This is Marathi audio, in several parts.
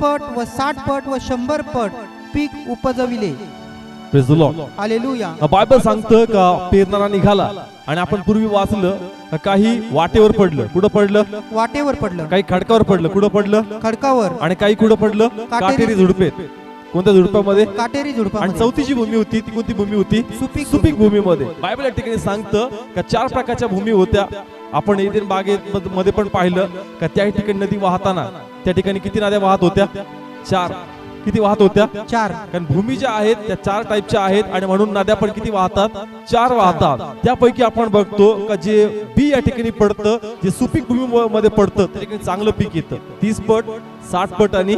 पट व 60 पट व 100 पट पीक उपजविले. Praise the Lord. Hallelujah. Bible सांगतं का पेरणारा निघाला आणि आपण पूर्वी वाचलं का काही वाटेवर पडलं. कुठं पडलं? वाटेवर पडलं. काही खडकावर पडलं. कुठं पडलं? खडकावर. आणि काही कुठं पडलं? काटेरी झुडपेत. कोणत्या झुडपामध्ये? काटेरी झुडपा. आणि चौथी जी भूमी होती ती कोणती भूमी होती? सुपीक भूमीमध्ये. बायबल या ठिकाणी सांगतं का 4 प्रकारच्या भूमी होत्या. आपण एदेन बागेत मध्ये पण पाहिलं का त्या ठिकाणी नदी वाहताना त्या ठिकाणी किती नद्या वाहत होत्या? 4. किती वाहत होत्या? 4. कारण भूमी ज्या आहेत त्या 4 टाईपच्या आहेत आणि म्हणून नद्या पण किती वाहतात? 4 वाहतात. त्यापैकी आपण बघतो का जे बी या ठिकाणी पडतं, जे सुपीक भूमी मध्ये पडतं त्या ठिकाणी चांगलं पीक येतं. 30 पट, 60 पट आणि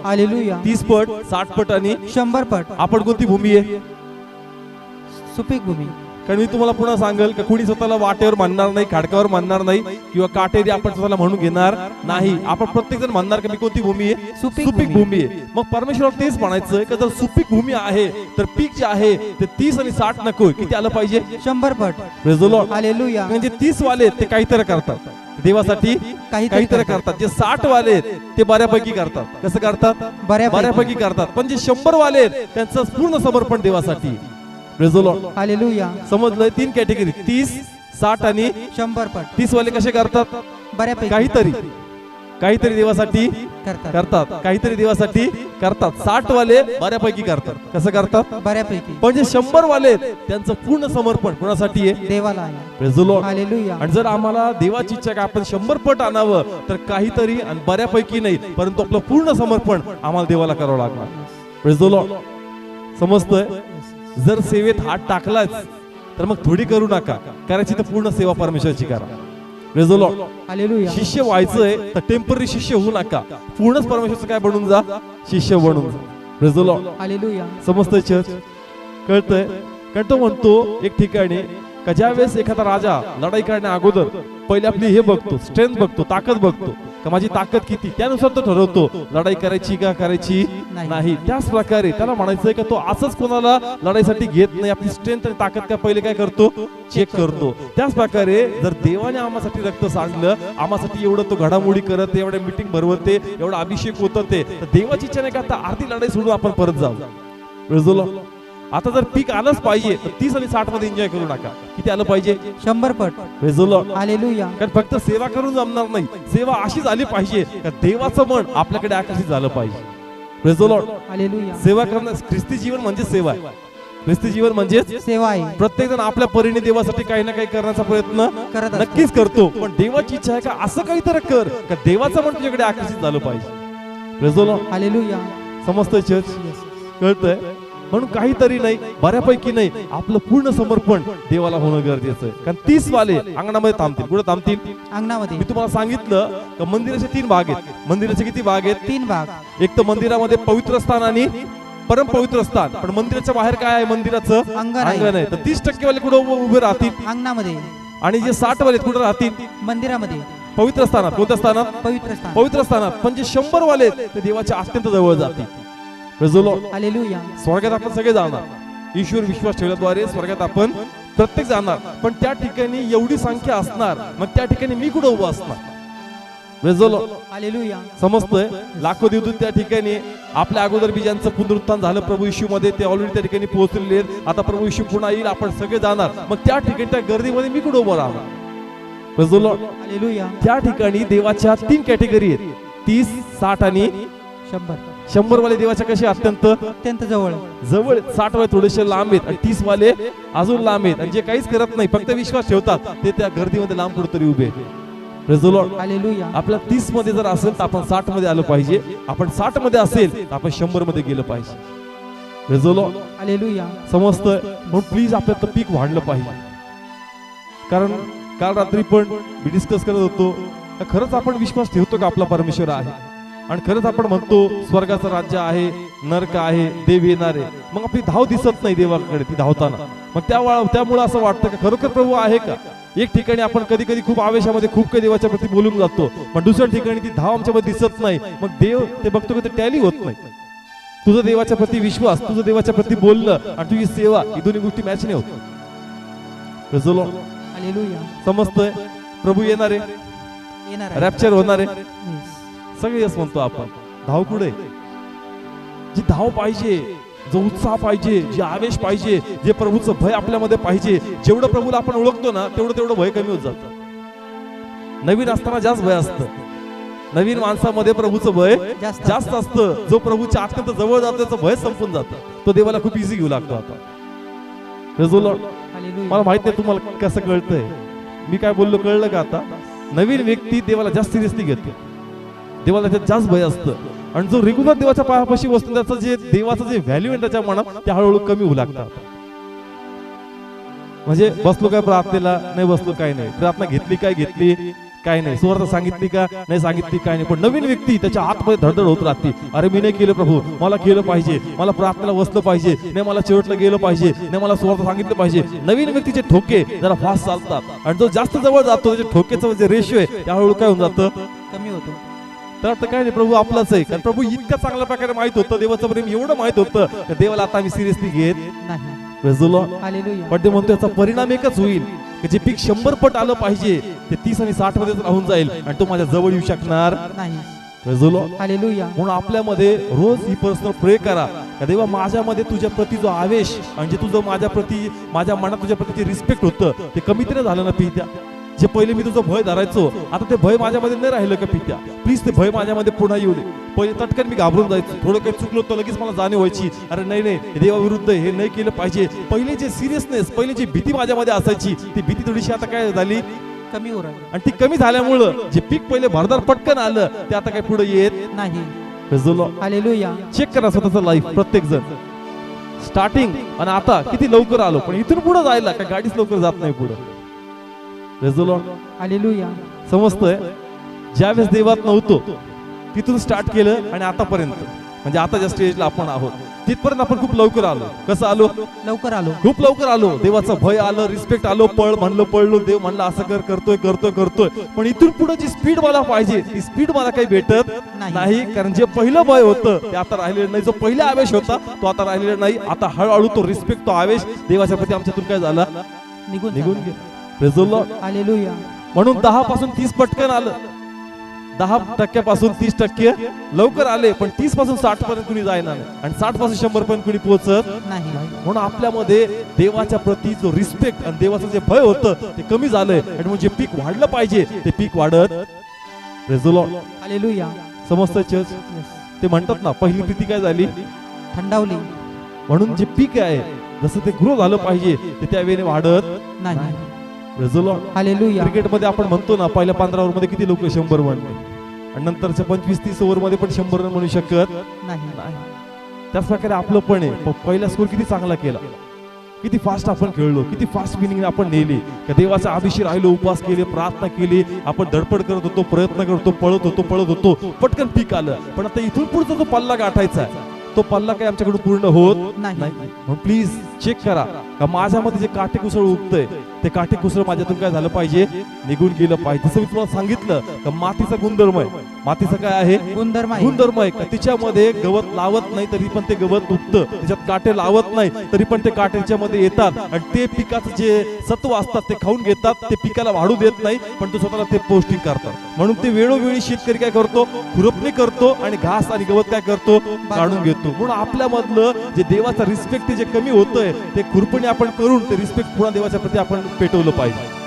हालेलुया. 30 पट, 60 पट आणि 100 पट. आपण कोणती भूमी आहे? सुपीक भूमी. कारण मी तुम्हाला पुन्हा सांगेल की कुणी स्वतःला वाटेवर म्हणणार नाही, खाडकावर म्हणणार नाही किंवा काटेरी आपण स्वतःला म्हणून घेणार नाही. आपण प्रत्येक जण म्हणणार की मी कोणती भूमी आहे? सुपीक भूमी आहे. मग परमेश्वराला तेच म्हणायचं की जर सुपीक भूमी आहे तर पीक जे आहे ते 30 आणि 60 नको, किती आलं पाहिजे? 100 पट. Praise the Lord. हालेलुया. म्हणजे 30 वाले ते काहीतरी करतात, देवासाठी काहीतरी करतात. जे 60 वाले ते बऱ्यापैकी करतात. कसं करतात? बऱ्यापैकी करतात. पण जे 100 वाले त्यांचं पूर्ण समर्पण देवासाठी. Praise the Lord. हालेलुया. समजलंय? 3 कॅटेगरी, 30, 60 आणि 100 पट. 30 वाले कसे करतात? बऱ्यापैकी काहीतरी देवासाठी करतात, काहीतरी देवासाठी करतात. 60 वाले बऱ्यापैकी करतात. कसं करतात? बऱ्यापैकी. पण जे 100 वाले त्यांचं पूर्ण समर्पण कोणासाठी आहे? देवाला आहे. Praise the Lord. हालेलुया. आणि जर आम्हाला देवाची इच्छा का आपण 100 पट आणावं तर काहीतरी आणि बऱ्यापैकी नाही, परंतु आपलं पूर्ण समर्पण आम्हाला देवाला करावं लागणार. Praise the Lord. समजतंय? जर सेवेत हात टाकलाच तर मग थोडी करू नका, करायची तर पूर्ण सेवा परमेश्वराची करा. Praise the Lord. हालेलुया. शिष्य व्हायचंय तर टेम्पररी शिष्य होऊ नका, पूर्णच परमेश्वराचं काय बनून जा? शिष्य बनून जा. Praise the Lord. हालेलुया. समजतंय चर्च? कळतंय? कारण तो म्हणतो एक ठिकाणी का ज्या वेळेस एखादा राजा लढाई करण्या अगोदर पहिले आपली हे बघतो, स्ट्रेंथ बघतो, ताकद बघतो का माझी ताकद किती, त्यानुसार तो ठरवतो लढाई करायची का करायची नाही. त्याच प्रकारे त्याला म्हणायचंय का तो असंच कोणाला लढाईसाठी घेत नाही, आपली स्ट्रेंथ आणि ताकद काय पहिले काय करतो? चेक करतो. त्याच प्रकारे जर देवाने आम्हासाठी रक्त सांडलं, आम्हासाठी एवढं तो घडामोडी करत, एवढ्या मीटिंग भरवते, एवढा अभिषेक होतं ते, तर देवाची इच्छा नाही का आता अर्धी लढाई सोडून आपण परत जाऊ. Praise the Lord. आता जर पीक आलंच पाहिजे तर 30 आणि 60 मध्ये एन्जॉय करू नका. किती आलं पाहिजे? 100 पट. Praise the Lord. हालेलुया. कारण फक्त सेवा करून जमणार नाही, सेवा अशी झाली पाहिजे का देवाचं मन आपल्याकडे आकर्षित झालं पाहिजे. Praise the Lord. हालेलुया. सेवा करणं, ख्रिस्ती जीवन म्हणजे सेवा आहे. ख्रिस्ती जीवन म्हणजे सेवा आहे. प्रत्येक जण आपल्या परीने देवासाठी काही ना काही करण्याचा प्रयत्न नक्कीच करतो, पण देवाची इच्छा आहे का असं काहीतरी कर का देवाचं मन तुझ्याकडे आकर्षित झालं पाहिजे. Praise the Lord. हालेलुया. समजतंय चर्च? कळतंय? म्हणून काहीतरी नाही, बऱ्यापैकी नाही, आपलं पूर्ण समर्पण देवाला होणं गरजेचं आहे. कारण 30 वाले अंगणामध्ये थांबतील. कुठे थांबतील? अंगणामध्ये. मी तुम्हाला सांगितलं का मंदिराचे 3 भाग आहेत. मंदिराचे किती भाग आहेत? 3 भाग. एक तर मंदिरामध्ये पवित्र स्थान आणि परम पवित्र स्थान. पण मंदिराच्या बाहेर काय आहे? मंदिराचं अंगण आहे. तर 30% वाले कुठे उभे राहतील? अंगणामध्ये. आणि जे 60 वाले कुठे राहतील? मंदिरामध्ये. पवित्र स्थानात. कोणत्या स्थानात? पवित्र स्थानात. पण जे 100 वाले ते देवाच्या अत्यंत जवळ जातील. Praise the Lord. हालेलुया. स्वर्गात आपण सगळे जाणार, ईश्वर विश्वास ठेवल्याद्वारे स्वर्गात आपण प्रत्येक जाणार. पण त्या ठिकाणी एवढी संख्या असणार, मग त्या ठिकाणी मी कुठं उभा असणार? Praise the Lord. हालेलुया. समजतंय? लाखो देवदूत त्या ठिकाणी आपल्या अगोदर बी ज्यांचं पुनरुत्थान झालं प्रभू येशू मध्ये ते ऑलरेडी त्या ठिकाणी पोहोचलेले आहेत. आता प्रभू येशू पुन्हा येईल, आपण सगळे जाणार. मग त्या ठिकाणी त्या गर्दीमध्ये मी कुठं उभं राहणार? Praise the Lord. हालेलुया. त्या ठिकाणी देवाच्या 3 कॅटेगरी आहेत, 30, 60 आणि 100. 100 वाले देवाच्या कसे अत्यंत जवळ. 60 वाले थोडेसे लांब आहेत आणि 30 वाले अजून लांब आहेत. आणि जे काहीच करत नाही, फक्त विश्वास ठेवतात, ते त्या गर्दीमध्ये लांब कुठेतरी उभे आहेत. Praise the Lord. हालेलुया. आपल्या 30 मध्ये जर असेल तर आपण 60 मध्ये आलं पाहिजे. आपण 60 मध्ये असेल तर आपण 100 मध्ये गेलं पाहिजे. Praise the Lord. हालेलुया. समजतंय? म्हणून प्लीज आपल्याला पीक वाढलं पाहिजे. कारण काल रात्री पण मी डिस्कस करत होतो, खरंच आपण विश्वास ठेवतो का आपला परमेश्वर आहे? आणि खरंच आपण म्हणतो स्वर्गाचं राज्य आहे, नरक आहे, देव येणार आहे. मग आपली धाव दिसत नाही देवाकडे ती धावताना. मग त्यामुळे असं वाटतं का खरोखर प्रभू आहे का? एक ठिकाणी आपण कधी कधी खूप आवेशामध्ये खूप काही देवाच्या प्रती बोलून जातो, पण दुसऱ्या ठिकाणी ती धाव आमच्यामध्ये दिसत नाही. मग देव ते बघतो की ते टॅली होत नाही. तुझं देवाच्या प्रती विश्वास, तुझं देवाच्या प्रती बोलणं आणि तुझी सेवा, ही दोन्ही गोष्टी मॅच नाही होत. Praise the Lord. हालेलुया. समजतंय? प्रभू येणार आहे, रॅप्चर होणार आहे. सगळे यस म्हणतो आपण. धाव कुठे? जी धाव पाहिजे, जो उत्साह पाहिजे, जे आवेश पाहिजे, जे प्रभूचं भय आपल्यामध्ये पाहिजे. जेवढं प्रभूला आपण ओळखतो ना तेवढं भय कमी होत जातं. नवीन असताना जास्त भय असतं. नवीन माणसामध्ये प्रभूचं भय जास्त असतं. जो प्रभूच्या अत्यंत जवळ जातो त्याचं भय संपून जातं. तो देवाला खूप इझी घेऊ लागतो. आता मला माहित नाही तुम्हाला कसं कळतंय, मी काय बोललो कळलं का? आता नवीन व्यक्ती देवाला जास्त सिरियसली घेते. देवाला त्याच्यात जास्त भय असतं. आणि जो रेग्युलर देवाच्या पायापाशी बसतो त्याचं जे देवाचं जे व्हॅल्यू आहे त्याच्या मनात ते हळूहळू कमी होऊ लागतात. म्हणजे बसलो काय प्रार्थनेला? नाही बसलो काय नाही. प्रार्थना घेतली काय? घेतली काय नाही. सुवार्ता सांगितली का? नाही सांगितली काय नाही. पण नवीन व्यक्ती त्याच्या आतमध्ये धडधड होत राहते. अरे मी नाही केलं प्रभू, मला केलं पाहिजे, मला प्रार्थनेला बसलं पाहिजे, नाही मला शेवटला गेलं पाहिजे, नाही मला सुवार्ता सांगितलं पाहिजे. नवीन व्यक्तीचे ठोके जरा फास्ट चालतात आणि जो जास्त जवळ जातो त्याच्या ठोकेचं जे रेशो आहे त्या हळूहळू काय होऊन जातं? कमी होतो. तर अर्थ काय नाही, प्रभू आपलाच आहे. कारण प्रभू इतक्या चांगल्या प्रकारे माहित होतं, देवाचं प्रेम एवढं माहित होतं की देवाला आता आम्ही सिरियसली घेत नाही. पण ते म्हणतो याचा परिणाम एकच होईल की जे पीक 100 पट आलं पाहिजे ते 30 आणि 60 मध्ये राहून जाईल आणि तो माझ्या जवळ येऊ शकणार नाही. म्हणून आपल्यामध्ये रोज ही पर्सनल प्रे करा का देवा माझ्यामध्ये तुझ्या प्रती जो आवेश आणि जे तुझं माझ्या मनात तुझ्या प्रती जे रिस्पेक्ट होतं ते कमी तरी झालं ना पित्या. जे पहिले मी तुझं भय धरायचो आता ते भय माझ्यामध्ये नाही राहिलं का पित्या. प्लीज ते भय माझ्यामध्ये पुन्हा येऊ दे. पहिले तटकन मी घाबरून जायचो, थोडं काही चुकलो तर लगेच मला जाणीव व्हायची, अरे नाही देवाविरुद्ध हे नाही केलं पाहिजे. पहिले जे सिरियसनेस, पहिले जी भीती माझ्यामध्ये असायची ती भीती थोडीशी आता काय झाली? कमी होत आहे. आणि ती कमी झाल्यामुळं जे पीक पहिले भरदार पटकन आलं ते आता काही पुढे येत नाही. चेक करा स्वतःचं लाईफ प्रत्येक जण. स्टार्टिंग आणि आता किती लवकर आलो, पण इथून पुढे जायला काय गाडीच लवकर जात नाही पुढे. समजतंय? ज्यावेळेस देवात नव्हतो तिथून स्टार्ट केलं आणि आतापर्यंत म्हणजे आता ज्या स्टेजला आपण आहोत तिथपर्यंत आपण खूप लवकर आलो. कसं आलो? खूप लवकर आलो. देवाचं भय आलं, रिस्पेक्ट आलो, पळलो. देव म्हणलं असं करतोय. पण इथून पुढे जी स्पीड मला पाहिजे ती स्पीड मला काही भेटत नाही. कारण जे पहिलं भय होतं ते आता राहिलेलं नाही. जो पहिला आवेश होता तो आता राहिलेला नाही. आता हळूहळू तो रिस्पेक्ट, तो आवेश देवाच्या प्रती आमच्यातून काय झाला? निघून गेला. म्हणून 10 पासून 30 पटकन आलं, 10% पासून 30% लवकर आले. पण 30 पासून 60 पर्यंत कुणी जायना नाही आणि 60 पासून 100 पर्यंत कुणी पोहोचत नाही. म्हणून आपल्यामध्ये देवाच्या प्रती जो रिस्पेक्ट आणि देवाचं जे भय होतं ते कमी झालंय. आणि जे पीक वाढलं पाहिजे ते पीक वाढत. समजतंय चर्च? ते म्हणतात ना पहिली प्रीती काय झाली? थंडावली. म्हणून जे पीक आहे जसं ते ग्रो झालं पाहिजे ते त्या वेळेने वाढत नाही. क्रिकेटमध्ये आपण म्हणतो ना पहिल्या 15 ओव्हर मध्ये किती लोक 100 म्हणले आणि नंतरच्या 25-30 ओव्हर मध्ये पण 100 रन म्हणू शकत नाही. त्याच प्रकारे आपलं पण आहे. पहिला स्कोर किती चांगला केला, किती फास्ट आपण खेळलो, किती फास्ट विनिंग आपण नेली. देवाचा अभिषेक राहिलो, उपवास केले, प्रार्थना केली, आपण धडपड करत होतो, प्रयत्न करतो, पळत होतो, पटकन पीक आलं. पण आता इथून पुढचा जो पल्ला गाठायचा आहे तो पल्ला काही आमच्याकडून पूर्ण होत नाही. म्हणून प्लीज चेक करा का माझ्यामध्ये जे काटेकुसळ उगतंय ते काटेकुसळ माझ्यातून काय झालं पाहिजे? निघून गेलं पाहिजे. जसं मी तुम्हाला सांगितलं का मातीचा गुणधर्म आहे. मातीचा काय आहे? गुणधर्म आहे का तिच्यामध्ये गवत लावत नाही तरी पण ते गवत उगतं, त्याच्यात काटे लावत नाही तरी पण ते काटे त्याच्यामध्ये येतात आणि ते पिकाचं जे सत्व असतात ते खाऊन घेतात. ते पिकाला वाढू देत नाही पण तो स्वतःला ते पौष्टिक करतात. म्हणून ते वेळोवेळी शेतकरी काय करतो? खुरपणी करतो आणि घास आणि गवत काय करतो? काढून घेतो. म्हणून आपल्यामधलं जे देवाचा रिस्पेक्ट जे कमी होतंय ते खुरपणी आपण करून ते रिस्पेक्ट पुन्हा देवाच्या प्रती आपण पेटवलं पाहिजे.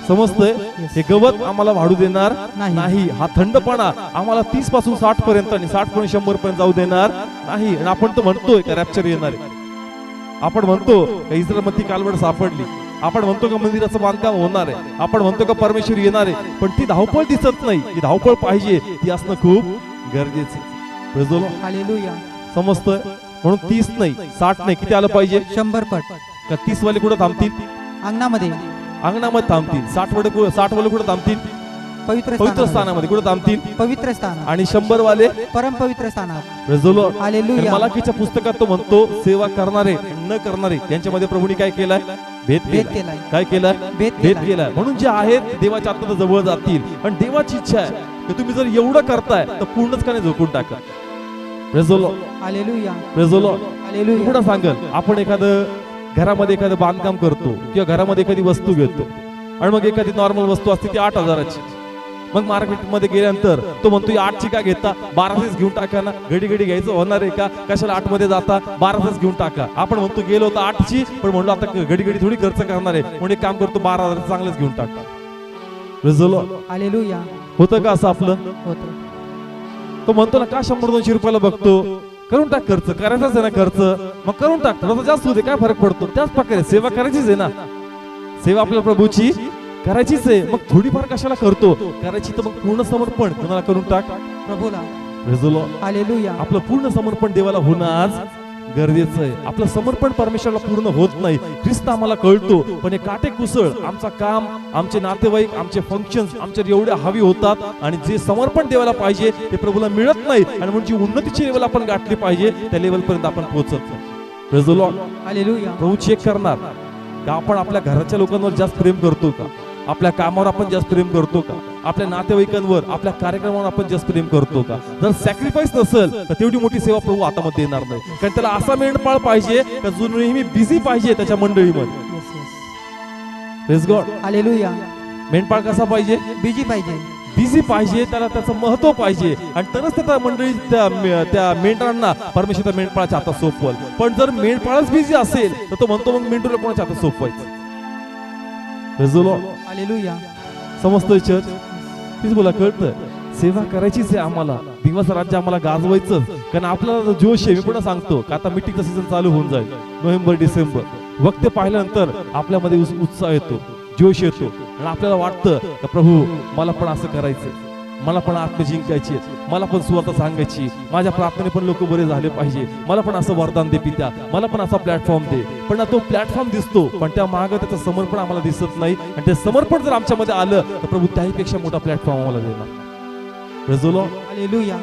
समजतंय? हे गवत आम्हाला वाढू देणार नाही. हा थंडपणा आम्हाला 30 पासून 60 पर्यंत आणि 60 पासून 100 पर्यंत जाऊ देणार नाही. आणि आपण तर म्हणतोय का रॅप्चर येणार आहे, आपण म्हणतो का इस्रायल मध्ये कालवड सापडली, आपण म्हणतो का मंदिराचं बांधकाम होणार आहे, आपण म्हणतो का परमेश्वर येणार आहे, पण ती धावपळ दिसत नाही. ती धावपळ पाहिजे, ती असणं खूप गरजेचं. समजतंय? म्हणून 30 नाही 60 नाही किती आलं पाहिजे? 100 पट. का 30 वाले कुठं थांबतील? अंगणामध्ये थांबतील. 60 वाले कुठं थांबतील? पवित्र स्थानामध्ये. कुठं थांबतील? पवित्र स्थान. आणि 100 वाले परम पवित्र स्थानात. मलाकीच्या पुस्तकात तो म्हणतो सेवा करणारे न करणारे यांच्यामध्ये प्रभूंनी काय केलाय? भेद केलाय. काय केलाय? भेद केलाय. म्हणून जे आहेत देवाच्या आत्म्यात जवळ जातील. आणि देवाची इच्छा आहे की तुम्ही जर एवढं करताय तर पूर्णच का नाही झोपून टाका. कुठं सांगल आपण एखादं घरामध्ये एखादं बांधकाम करतो किंवा घरामध्ये एखादी वस्तू घेतो आणि मग एखादी नॉर्मल वस्तू असते ती 8,000ची, मग मार्केटमध्ये गेल्यानंतर तो म्हणतो 8ची का घेता, 12च घेऊन टाका ना, घडी घडी घ्यायचं होणार आहे का, कशाला 8 मध्ये जाता, 12च घेऊन टाका. आपण म्हणतो गेलो होतो 8ची, पण म्हणलो आता घडी घडी थोडी खर्च करणार आहे, म्हणून एक काम करतो 12,000 चांगलंच घेऊन टाका. Result hallelujah. होतं का असं आपलं? होतं. तो म्हणतो ना का 100-200 रुपयाला बघतो, करून टाक खर्च, करायचाच आहे ना खर्च, मग करून टाक, थोडं जास्त होते काय फरक पडतो. त्याच प्रकारे सेवा करायचीच आहे ना, सेवा आपल्या प्रभूची करायचीच आहे, मग थोडीफार कशाला करतो, करायची तर मग पूर्ण समर्पण कोणाला करून टाक, प्रभूला. Result hallelujah. आपलं पूर्ण समर्पण देवाला होणं आज गरजेचं आहे. आपलं समर्पण परमेश्वराला पूर्ण होत नाही, ख्रिस्त आम्हाला कळतो, पण हे काटेकुसळ आमचा काम, आमचे नातेवाईक, आमचे फंक्शन्स आमच्यावर एवढे हवी होतात आणि जे समर्पण देवाला पाहिजे ते प्रभूला मिळत नाही, आणि म्हणजे उन्नतीची लेवल आपण गाठली पाहिजे त्या लेवल पर्यंत आपण पोहोचत नाही. हालेलुया. प्रभू चेक करणार का आपण आपल्या घराच्या लोकांवर जास्त प्रेम करतो का, आपल्या कामावर आपण जास्त प्रेम करतो का, आपल्या नातेवाईकांवर, आपल्या कार्यक्रमावर आपण जास्त प्रेम करतो का. जर सॅक्रिफाईस नसेल तर तेवढी मोठी सेवा प्रभू हातामध्ये देणार नाही, कारण त्याला असा मेंढपाळ पाहिजे का जो नेहमी बिझी पाहिजे त्याच्या मंडळीमध्ये. Yes, yes. Praise God. Hallelujah. मेंढपाळ कसा पाहिजे, बिजी पाहिजे, बिझी पाहिजे, त्याला त्याचं महत्व पाहिजे, आणि तरच त्या मंडळी त्या मेंढरांना परमेश्वर त्या मेंढपाळाच्या हातात सोपवल. पण जर मेंढपाळच बिझी असेल तर तो म्हणतो मग मेंढूला कोणाच्या हातात सोपवायचं. हालेलुया. समजतोय चर्च? तीच बोला कळतं, सेवा करायचीच आहे आम्हाला, देवाचं राज्य आम्हाला गाजवायचं, कारण आपल्याला जोश आहे. मी पुन्हा सांगतो का आता मीटिंगचा सीझन चालू होऊन जाईल, नोव्हेंबर डिसेंबर. वक्त पाहिल्यानंतर आपल्यामध्ये उत्साह येतो, जोश येतो, आणि आपल्याला वाटतं का प्रभू मला पण असं करायचंय, मला पण आत्म जिंकायची, मला पण सुवार्ता सांगायची, माझ्या प्रार्थनेने पण लोक बरे झाले पाहिजे, मला पण असं वरदान दे पित्या, मला पण असा प्लॅटफॉर्म दे. पण तो प्लॅटफॉर्म दिसतो, पण त्या मागे त्याचं समर्पण आम्हाला दिसत नाही, आणि ते समर्पण जर आमच्यामध्ये आलं तर प्रभू त्याहीपेक्षा मोठा प्लॅटफॉर्म आम्हाला देणार. हालेलुया.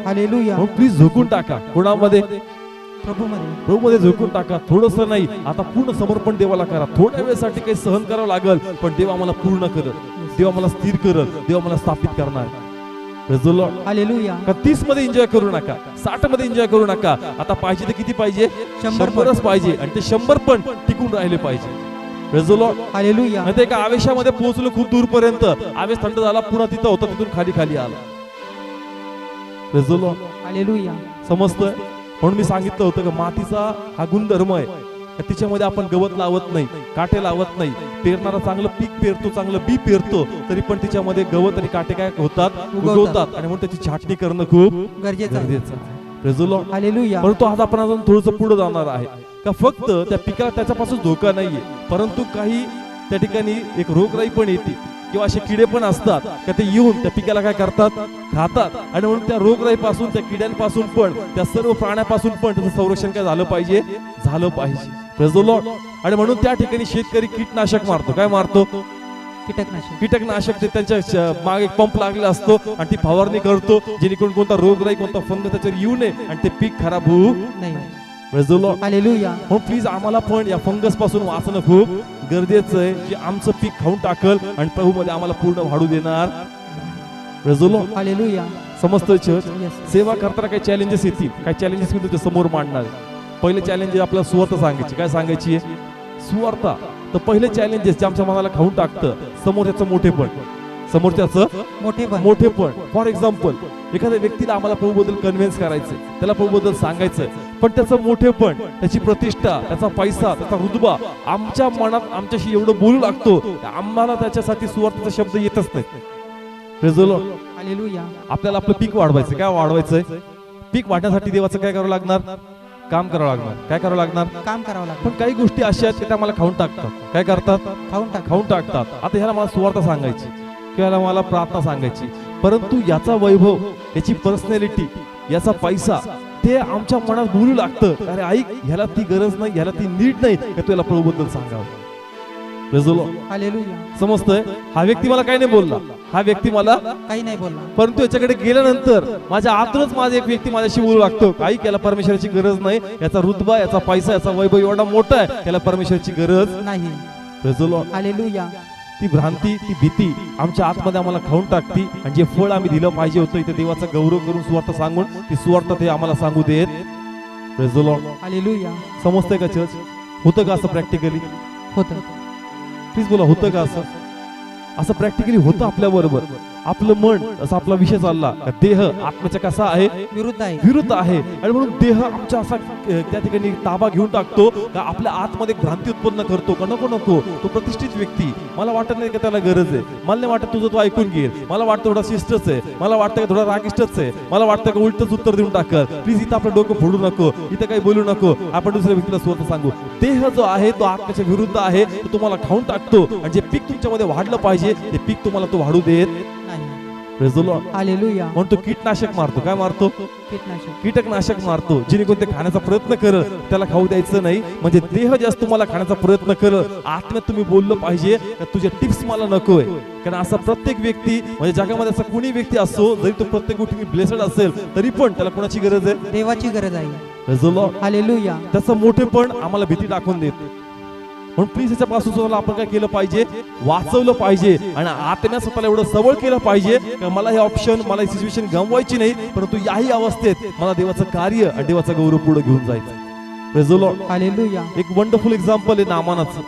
हालेलुया. प्लीज झोकून टाका कोणामध्ये, प्रभूमध्ये झोकून टाका. थोडंसं नाही, आता पूर्ण समर्पण देवाला करा. थोड्या वेळेसाठी काही सहन करावं लागेल, पण देव आम्हाला पूर्ण करत, देव आम्हाला स्थिर करत, देव आम्हाला स्थापित करणार. हालेलुया. 30 मध्ये एन्जॉय करू नका, 60 मध्ये एन्जॉय करू नका. आता पाहिजे ते किती पाहिजे, 100च पाहिजे, आणि ते 100 पण टिकून राहिले पाहिजे. हालेलुया. नाही एका आवेशामध्ये पोहोचलो खूप दूर पर्यंत, आवेश थंड झाला, पुन्हा तिथं होता, तिथून खाली खाली आला. हालेलुया. समजतंय? म्हणून मी सांगितलं होतं की मातीचा हा गुणधर्म आहे, तिच्यामध्ये आपण गवत लावत नाही, काटे लावत नाही. पेरणारा चांगलं पीक पेरतो, चांगलं बी पेरतो, तरी पण तिच्यामध्ये गवत आणि काटे काय होतात, उगवतात, आणि म्हणून त्याची छाटणी करणं खूप गरजेचं आहे. हालेलुया. परंतु आज आपण अजून थोडंसं पुढे जाणार आहे का फक्त त्या पिकाला त्याच्यापासून धोका नाहीये, परंतु काही त्या ठिकाणी एक रोगराई पण येते, किंवा असे किडे पण असतात का ते येऊन त्या पिकाला काय करतात, खातात, आणि म्हणून त्या रोगराईपासून, त्या किड्यांपासून पण, त्या सर्व प्राण्यापासून पण त्याचं संरक्षण काय झालं पाहिजे, झालं पाहिजे. आणि म्हणून त्या ठिकाणी शेतकरी कीटनाशक मारतो. काय मारतो? कीटकनाशक. ते त्यांच्या मागे एक पंप लागलेला असतो, आणि ती फवारणी करतो, जेणेकरून कोणता रोगराई, कोणता फंगस त्याच्यावर येऊ नये, आणि ते पीक खराब होऊ नाही. हालेलुया. म्हणून प्लीज आम्हाला पण या फंगस पासून वाचणं खूप गरजेचं आहे, जे आमचं पीक खाऊन टाकल आणि प्रभू मध्ये आम्हाला पूर्ण वाढू देणार. हालेलुया. समजतोय चर्च? सेवा करताना काही चॅलेंजेस येतील, काही चॅलेंजेस मी तुझ्या समोर मांडणार. पहिले चॅलेंज आपल्याला सुवार्ता सांगायची. काय सांगायची आहे? सुवार्ता. तर पहिले चॅलेंजेस जे आमच्या मनाला खाऊन टाकतं, समोरच्याचं मोठेपण, समोरच्याचं मोठेपण. फॉर एक्झाम्पल, एखाद्या व्यक्तीला आम्हाला प्रभूबद्दल कन्व्हिन्स करायचंय, त्याला प्रभूबद्दल सांगायचंय, पण त्याचं मोठेपण, त्याची प्रतिष्ठा, त्याचा पैसा, त्याचा रुतबा आमच्या मनात आमच्याशी एवढं बोलू लागतो, आम्हाला त्याच्यासाठी सुवार्थाचा शब्द येतच नाही. आपल्याला आपलं पीक वाढवायचं. काय वाढवायचंय? पीक वाढण्यासाठी देवाचं काय करावं लागणार? काम करावं लागणार. काय करावं लागणार? काम करावं लागणार. पण काही गोष्टी अशा आहेत की त्या मला खाऊन टाकतात. काय करतात? खाऊन टाकतात. आता ह्याला मला सुवार्ता सांगायची, किंवा मला प्रार्थना सांगायची, परंतु याचा वैभव, याची पर्सनॅलिटी, याचा पैसा, ते आमच्या मनात बोलू लागतं. अरे ऐक, ह्याला ती गरज नाही, ह्याला ती नीड नाही, का तुला प्रभूबद्दल सांगावं. समजतंय? हा व्यक्ती मला काही नाही बोलला, हा व्यक्ती मला काही नाही बोलला, परंतु याच्याकडे गेल्यानंतर माझ्या आतूनच माझा एक व्यक्ती माझ्याशी बोलू लागतो, काही याला परमेश्वराची गरज नाही, याचा रुतबा, याचा पैसा, याचा वैभव एवढा मोठा आहे, याला परमेश्वराची गरज नाही. हालेलुया. ती भ्रांती, ती भीती आमच्या आतमध्ये आम्हाला खाऊन टाकती, आणि जे फळ आम्ही दिलं पाहिजे होतं, इथे देवाचा गौरव करून सुवार्ता सांगून ती सुवार्ता ते आम्हाला सांगू देत. हालेलुया. समजतंय का चर्च? होतं का असं प्रॅक्टिकली? होतं. प्लीज बोला, होतं का असं? असं प्रॅक्टिकली होतं आपल्या बरोबर? आपलं मन, असा आपला विषय चालला का देह आत्म्याच्या कसा आहे, विरुद्ध आहे. विरुद्ध आहे. आणि म्हणून देह आमच्या असा त्या ठिकाणी ताबा घेऊन टाकतो का आपल्या आतमध्ये एक भ्रांती उत्पन्न करतो का नको नको तो प्रतिष्ठित व्यक्ती, मला वाटत नाही का त्याला गरज आहे, मला नाही वाटत तुझं तो ऐकून घेईल, मला वाटतं थोडा शिष्टच आहे, मला वाटतं का थोडा रागिष्टच आहे, मला वाटतं का उलटच उत्तर देऊन टाकल, प्लीज इथं आपलं डोकं फोडू नको, इथं काही बोलू नको, आपण दुसऱ्या व्यक्तीला स्वतः सांगू. देह जो आहे तो आत्म्याच्या विरुद्ध आहे, तो तुम्हाला खाऊन टाकतो आणि जे पीक तुमच्यामध्ये वाढलं पाहिजे ते पीक तुम्हाला तो वाढू देत नाही. Praise the Lord. हालेलुया. म्हणतो कीटनाशक मारतो, काय मारतो, कीटनाशक. कीटकनाशक मारतो, जेणेकरून ते खाण्याचा प्रयत्न करल त्याला खाऊ द्यायचं नाही. म्हणजे देह जास्त तुम्हाला खाण्याचा प्रयत्न करल, आत्म्यात तुम्ही बोललं पाहिजे का तुझे टिप्स मला नकोय. कारण असा प्रत्येक व्यक्ती म्हणजे जगामध्ये असा कोणी व्यक्ती असो, जरी तो प्रत्येक गोष्टी ब्लेसड असेल तरी पण त्याला कोणाची गरज आहे, देवाची गरज आहे. Praise the Lord. हालेलुया. त्याचं मोठेपण आम्हाला भीती टाकून देते. म्हणून प्लीज याच्यापासून स्वतःला आपण काय केलं पाहिजे, वाचवलं पाहिजे आणि आत्म्या स्वतःला एवढं सबळ केलं पाहिजे की मला हे ऑप्शन, मला ही सिच्युएशन गमवायची नाही, परंतु याही अवस्थेत मला देवाचं कार्य आणि देवाचा गौरव पुढे घेऊन जायचं. Praise the Lord. हालेलुया. एक वंडरफुल एक्झाम्पल आहे नामानाचं.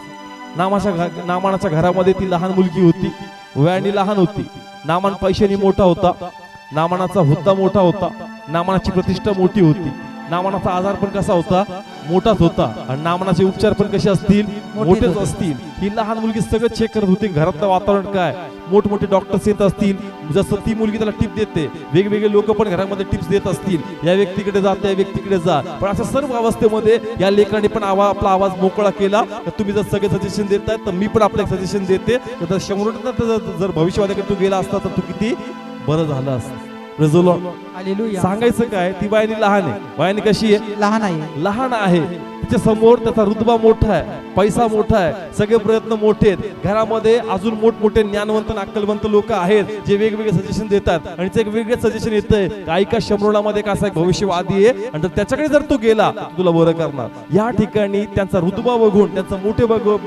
नामानाच्या घरामध्ये ती लहान मुलगी होती, वयाने लहान होती. नामान पैशाने मोठा होता, नामानाचा हुद्दा मोठा होता, नामानाची प्रतिष्ठा मोठी होती, नामानाचा आजार पण कसा होता, मोठाच होता आणि नामानाचे उपचार पण कसे असतील, मोठेच असतील. ही लहान मुलगी सगळं चेक करत होती, घरातलं वातावरण काय, मोठमोठे डॉक्टर्स येत असतील, जसं ती मुलगी त्याला टिप देते, वेगवेगळे लोक पण घरामध्ये टिप्स देत असतील, या व्यक्तीकडे जा, त्या व्यक्तीकडे जा. पण अशा सर्व अवस्थेमध्ये या लेकराने पण आपला आवाज मोकळा केला, तुम्ही जर सगळे सजेशन देताय तर मी पण आपलं सजेशन देते. तर 100% जर भविष्यवाद्याकडे तू गेला असता तर तू किती बरं झालं असतं. Praise the Lord. हालेलुया. सांगायचं काय, ती वयाने लहान आहे. वयाने कशी आहे, लहान आहे. लहान आहे. तिच्या समोर त्याचा रुतबा मोठा आहे, पैसा मोठा आहे, सगळे प्रयत्न मोठे आहेत. घरामध्ये अजून मोठमोठे ज्ञानवंत आणि अक्कलवंत लोक आहेत जे वेगवेगळे सजेशन देतात आणि ते एक वेगळे सजेशन येतंय का ऐका शंभरोणामध्ये कसा एक भविष्यवादी आहे आणि त्याच्याकडे जर तू गेला तर तुला बरं करणार. या ठिकाणी त्यांचा रुतबा बघून, त्यांचा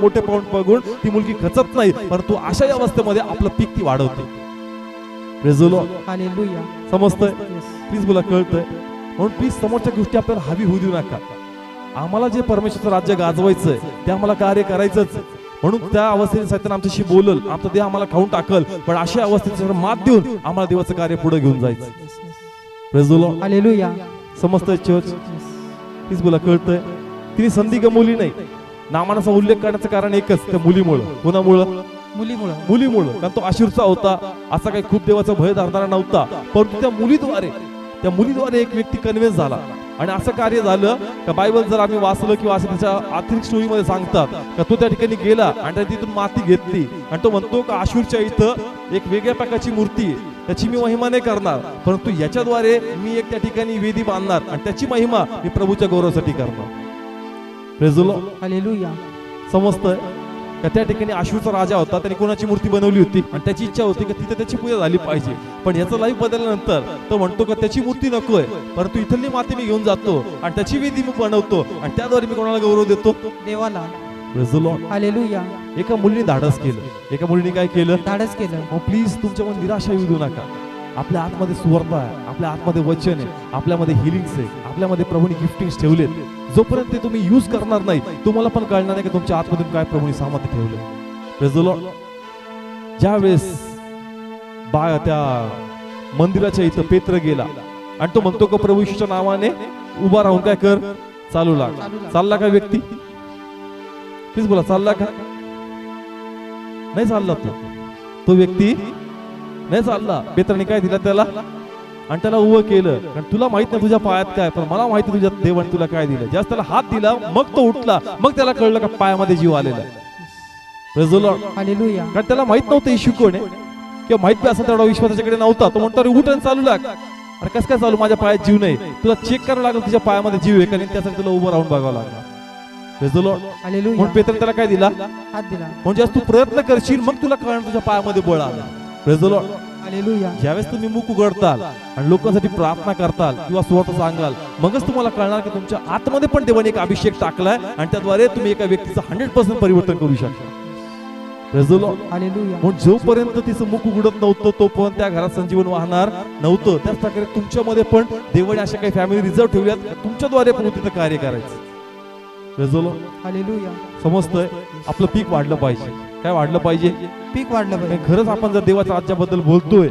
मोठेपण बघून ती मुलगी खचत नाही, परंतु अशा अवस्थेमध्ये आपलं पीक ती वाढवते. Praise the Lord. हालेलुया. समजतंय, Yes. प्लीज मला कळतंय. म्हणून प्लीज समोरच्या गोष्टी आपल्याला हवी होऊ देऊ नका. आम्हाला जे परमेश्वरचं राज्य गाजवायचंय ते आम्हाला कार्य करायचंच. म्हणून त्या अवस्थेत सैतान आमच्याशी बोलल, आमचा देह आम्हाला खाऊन टाकल, पण अशा अवस्थेत मात देऊन आम्हाला देवाचं कार्य पुढे घेऊन जायचं. Yes, yes. Praise the Lord. Hallelujah. समजतंय चर्च, Yes. प्लीज मला कळतंय. तिने संधी गमवली नाही. नामानाचा उल्लेख करण्याचं कारण एकच, त्या मुलीमुळं. कोणामुळं, मुलीमुळं. कारण तो आशीर्चा होता, असा काही खूप देवाचा भय धरणारा नव्हता, परंतु त्या मुलीद्वारे एक व्यक्ती कन्व्हिन्स झाला. आणि असं कार्य झालं का बायबल जर आम्ही वाचलं किंवा असं त्याच्या आर्थिक स्टोरीमध्ये सांगतात का तो त्या ठिकाणी गेला आणि त्याने तिथून माती घेतली आणि तो म्हणतो का आशूरच्या इथं एक वेगळ्या प्रकारची मूर्ती आहे, त्याची मी महिमा नाही करणार, परंतु याच्याद्वारे मी एक त्या ठिकाणी वेदी बांधणार आणि त्याची महिमा मी प्रभूच्या गौरवासाठी करणार. Praise the Lord. हालेलुया. समजतंय का त्या ठिकाणी आशूरचा राजा होता, त्याने कोणाची मूर्ती बनवली होती आणि त्याची इच्छा होती की तिथे त्याची पूजा झाली पाहिजे. पण याचं लाईफ बदलल्यानंतर तो म्हणतो का त्याची मूर्ती नकोय, परंतु इथली माती मी घेऊन जातो आणि त्याची वेदी मी बनवतो आणि त्याद्वारे मी कोणाला गौरव देतो, देवाला. Praise the Lord. हालेलुया. एका मुलीने धाडस केलं. एका मुलीने काय केलं, धाडस केलं. मग प्लीज तुमच्यामध्ये निराशा येऊ देऊ नका. आपल्या आतमध्ये सुवर्ता आहे, आपल्या आतमध्ये वचन आहे, आपल्यामध्ये हिलिंग्स आहे, आपल्यामध्ये प्रभूने गिफ्टिंग्स ठेवलेत. जोपर्यंत ते तुम्ही यूज करणार नाही तुम्हाला पण कळणार नाही की तुमच्या आतमधून काय प्रभूने सामर्थ्य ठेवलं. Praise the Lord. ज्यावेळेस त्या मंदिराच्या इथं पेत्र गेला आणि तो म्हणतो का प्रभू येशूच्या नावाने उभा राहून काय कर, चालू लाग. चालला का व्यक्ती, प्लीज बोला, चालला का, नाही चालला. तो व्यक्ती नाही चालला. पेत्राने काय दिला त्याला आणि त्याला उभं केलं. कारण तुला माहित नाही तुझ्या पायात काय, पण मला माहिती तुझ्या देवाने तुला काय दिलं. ज्यास त्याला हात दिला मग तो उठला, मग त्याला कळलं का पायामध्ये जीव आलेला आहे. Praise the Lord. हालेलुया. कारण त्याला माहित नव्हतं येशू कोण आहे किंवा माहित बी असा तेवढा विश्वास त्याच्याकडे नव्हता. तो म्हणतो अरे उठ आणि चालू लाग. अरे कसं काय चालू, माझ्या पायात जीव नाही. तुला चेक करावं लागलं तुझ्या पायामध्ये जीव आहे का नाही, त्यासाठी तुला उभं राहून बघावं लागलं. Praise the Lord. हालेलुया. म्हणून पेत्राने त्याला काय दिला, हात दिला. म्हणजे तू प्रयत्न करशील मग तुला कळणार तुझ्या पायामध्ये बळ आलं. Praise the Lord. हालेलुया. ज्यावेळेस तुम्ही मुख उघडताल आणि लोकांसाठी प्रार्थना करताल किंवा स्वार्थ सांगाल, मगच तुम्हाला कळणार की तुमच्या आतमध्ये पण देवाने एक अभिषेक टाकलाय आणि त्याद्वारे तुम्ही एका व्यक्तीचं 100% परिवर्तन करू शकता. Praise the Lord. हालेलुया. म्हणून जोपर्यंत तिचं मुख उघडत नव्हतं तोपर्यंत त्या घरात संजीवन वाहणार नव्हतं. त्याच प्रकारे तुमच्यामध्ये पण देवाने अशा काही फॅमिली रिझर्व ठेवल्यात तुमच्याद्वारे पण तिथं कार्य करायचं. Praise the Lord. हालेलुया. समजतंय, आपलं पीक वाढलं पाहिजे. काय वाढलं पाहिजे? पीक वाढलं आणि पाहिजे. खरंच आपण जर देवाच्या राज्याबद्दल बोलतोय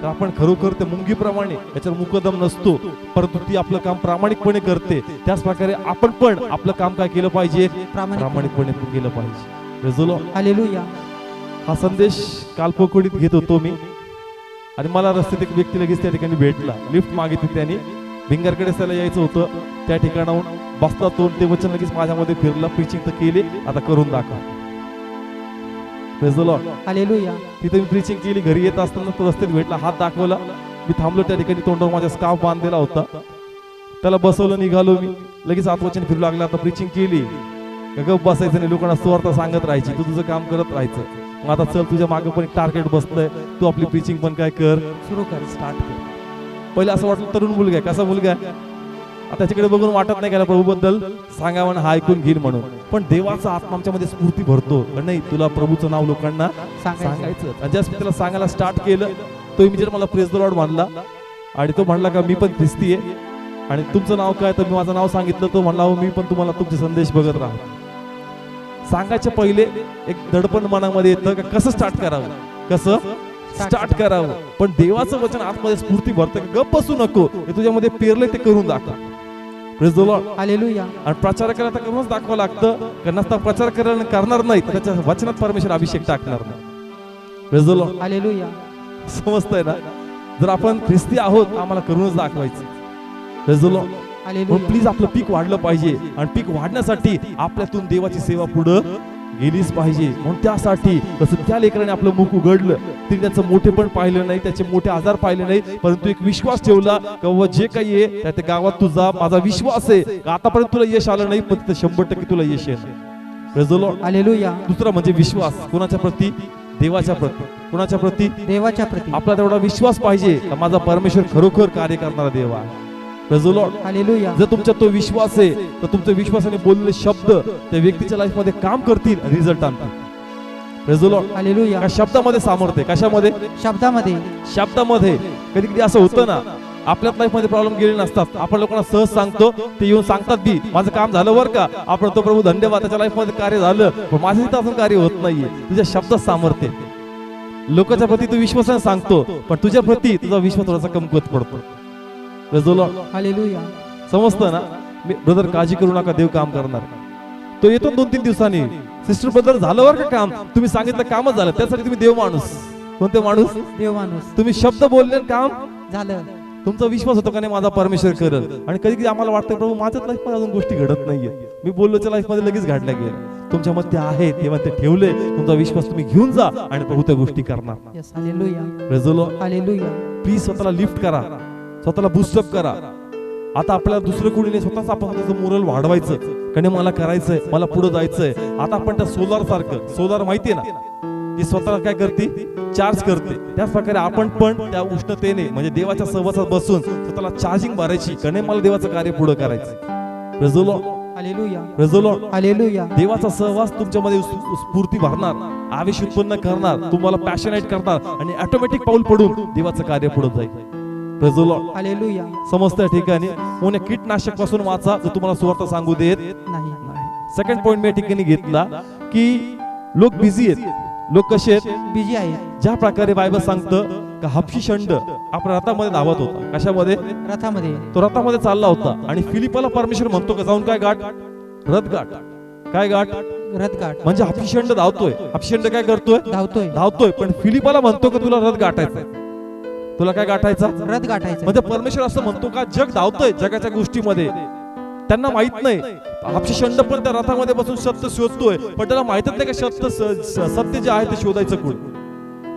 तर आपण खरोखर ते मुंगीप्रमाणे याच्यावर मुकदम नसतो, परंतु ती आपलं काम प्रामाणिकपणे करते. त्याच प्रकारे आपण पण आपलं काम काय केलं पाहिजे? प्रामाणिकपणे केलं पाहिजे. Praise the Lord. हालेलुया. हा संदेश काल पोकोडीत घेत होतो मी, आणि मला रस्त्यात एक व्यक्ती लगेच त्या ठिकाणी भेटला. लिफ्ट मागितली त्याने, भिंगारकडे त्याला यायचं होतं. त्या ठिकाणाहून बसला तो, ते वचन लगेच माझ्यामध्ये फिरलं. प्रीचिंग तर केली, आता करून दाखवा. Praise the Lord. हालेलुया. तिथे मी प्रीचिंग केली. घरी येत असताना तो रस्त्यात भेटला, हात दाखवला. मी थांबलो त्या ठिकाणी, तोंडावर माझा स्कार्फ बांधलेला होता. त्याला बसवलं, निघालो मी. लगेच आत वचन फिरू लागला. आता प्रीचिंग केली, गप बसायचं नाही, लोकांना सुवार्ता सांगत राहायची, तू तुझं काम करत राहायचं. मग आता चल, तुझ्या मागे पण एक टार्गेट बसलंय, तू आपली प्रीचिंग पण काय कर, सुरू कर, स्टार्ट कर. पहिलं असं वाटलं तरुण मुलगा आहे, कसा मुलगा आहे. आता त्याच्याकडे बघून वाटत नाही का प्रभू बद्दल सांगावं, हा ऐकून घेईल म्हणून. पण देवाचा आत्मा आमच्यामध्ये स्फूर्ती भरतो, नाही तुला प्रभूचं नाव लोकांना सांगायचं. आणि ज्यास त्याला सांगायला स्टार्ट केलं, तो इमिजिएट मला प्रेज द लॉर्ड म्हणला. आणि तो म्हणला का मी पण ख्रिस्ती आहे, आणि तुमचं नाव काय? तर मी माझं नाव सांगितलं. तो म्हणला हो, मी पण तुम्हाला तुमचे संदेश बघत राहतो. सांगायच्या पहिले एक दडपण मनामध्ये येतं का कसं स्टार्ट करावं, कसं स्टार्ट करावं. पण देवाचं वचन आतमध्ये स्फूर्ती भरतं, गप बसू नको, हे तुझ्यामध्ये पेरले ते करून दाखव. Praise the Lord. हालेलुया. आणि प्रचार करायला तर करूनच दाखवावं लागतं, कारण नसता प्रचार करायला करणार नाही तर त्याच्या वचनात परमेश्वर अभिषेक टाकणार नाही. Praise the Lord. हालेलुया. समजतंय ना? जर आपण ख्रिस्ती आहोत, आम्हाला करूनच दाखवायचं. Praise the Lord. Hallelujah. Please आपलं पीक वाढलं पाहिजे, आणि पीक वाढण्यासाठी आपल्यातून देवाची सेवा पुढे गेलीच पाहिजे. म्हणून त्यासाठी तसं त्या लेकराने आपलं मुख उघडलं, तिने त्याचं मोठे पण पाहिलं नाही, त्याचे मोठे आजार पाहिले नाही, परंतु एक विश्वास ठेवला की जे काही आहे त्या गावात तुझा माझा विश्वास आहे का आतापर्यंत तुला यश आलं नाही, पण तिथं 100% तुला यश येणार. Praise the Lord. हालेलुया. दुसरा म्हणजे विश्वास. कोणाच्या प्रती? देवाच्या प्रती. कोणाच्या प्रती? देवाच्या प्रती. आपला तेवढा विश्वास पाहिजे का माझा परमेश्वर खरोखर कार्य करणारा देव आहे. Praise the Lord. हालेलुया. जर तुमचा तो विश्वास आहे तर तुमच्या विश्वासाने बोललेले शब्द त्या व्यक्तीच्या लाईफ मध्ये काम करतील, रिझल्ट आणतील. Praise the Lord. हालेलुया. का शब्दामध्ये सामर्थ्य? कशामध्ये? शब्दामध्ये. शब्दामध्ये. कधी कधी असं होतं ना, आपल्या लाईफ मध्ये प्रॉब्लेम गेले नसतात, आपण लोकांना सहज सांगतो, ते येऊन सांगतात बी माझं काम झालं बरं का, आपण तो प्रभू धन्यवाद, त्याच्या लाईफ मध्ये कार्य झालं, पण माझ्या इथं अजून कार्य होत नाहीये. तुझ्या शब्दात सामर्थ्य. लोकांच्या प्रती तू विश्वासाने सांगतो, पण तुझ्या प्रती तुझा विश्वास थोडासा कमकुवत पडतो. Praise the Lord. हालेलुया. समजतं ना? ब्रदर काळजी करू नका, देव काम करणार. तो येतो 2-3 दिवसांनी, सिस्टर ब्रदर झालं बरं का काम, तुम्ही सांगितलं कामच झालं, त्यासाठी तुम्ही देव माणूस. कोणते माणूस? देव माणूस. तुम्ही शब्द बोलले, काम झालं. तुमचा विश्वास होतो का नाही माझा परमेश्वर करेल. आणि कधी कधी आम्हाला वाटतं प्रभू माझ्याच लाईफ मध्ये अजून गोष्टी घडत नाहीये, मी बोललोच्या लाईफ मध्ये लगेच घडल्या गेल्या. तुमच्या मध्ये आहे तेव्हा ते ठेवले, तुमचा विश्वास तुम्ही घेऊन जा आणि प्रभू त्या गोष्टी करणार. Yes. Hallelujah. Praise the Lord. Hallelujah. Please स्वतःला लिफ्ट करा, स्वतःला बूस्टअप करा. आता आपल्याला दुसरं कोणी नाही, स्वतःच आपण त्याचं मोरल वाढवायचं, कारण मला करायचंय, मला पुढे जायचंय. आता आपण त्या सोलार सारखं, सोलार माहितीये ना, ती स्वतःला काय करते? चार्ज करते. त्याच प्रकारे आपण पण त्या उष्णतेने म्हणजे देवाच्या सहवासात बसून स्वतःला चार्जिंग भरायची, कारण मला देवाचं कार्य पुढे करायचं. Praise the Lord. Hallelujah. Praise the Lord. Hallelujah. देवाचा सहवास तुमच्यामध्ये स्फूर्ती भरणार, आवेश उत्पन्न करणार, तुम्हाला पॅशनेट करणार, आणि ऑटोमॅटिक पाऊल पडून देवाचं कार्य पुढे जाईल. Praise the Lord. हालेलुया. समजतं या ठिकाणी? म्हणून कीटनाशक पासून वाचा जर तुम्हाला सुवार्ता सांगू देत नाही. सेकंड पॉइंट मी या ठिकाणी घेतला की लोक बिझी आहेत. लोक कसे आहेत? बिझी आहे. ज्या प्रकारे बायबल सांगतं का हबशी षंड आपल्या रथामध्ये धावत होता. कशामध्ये? रथामध्ये. तो रथामध्ये चालला होता, आणि फिलिपाला परमेश्वर म्हणतो का जाऊन काय गाठ? रथ गाठ. काय गाठ? रथ गाठ. म्हणजे हबशी षंड धावतोय. हबशी षंड काय करतोय? धावतोय. पण फिलिपाला म्हणतो का तुला रथ गाठायचा. तुला काय गाठायचा? रथ गाठायचा. म्हणजे परमेश्वर असं म्हणतो का जग धावतोय जगाच्या गोष्टीमध्ये, त्यांना माहित नाही. हबशी षंड पण त्या रथामध्ये बसून सत्य शोधतोय, पण त्याला माहितच नाही का सत्य जे आहे ते शोधायचं कुठं.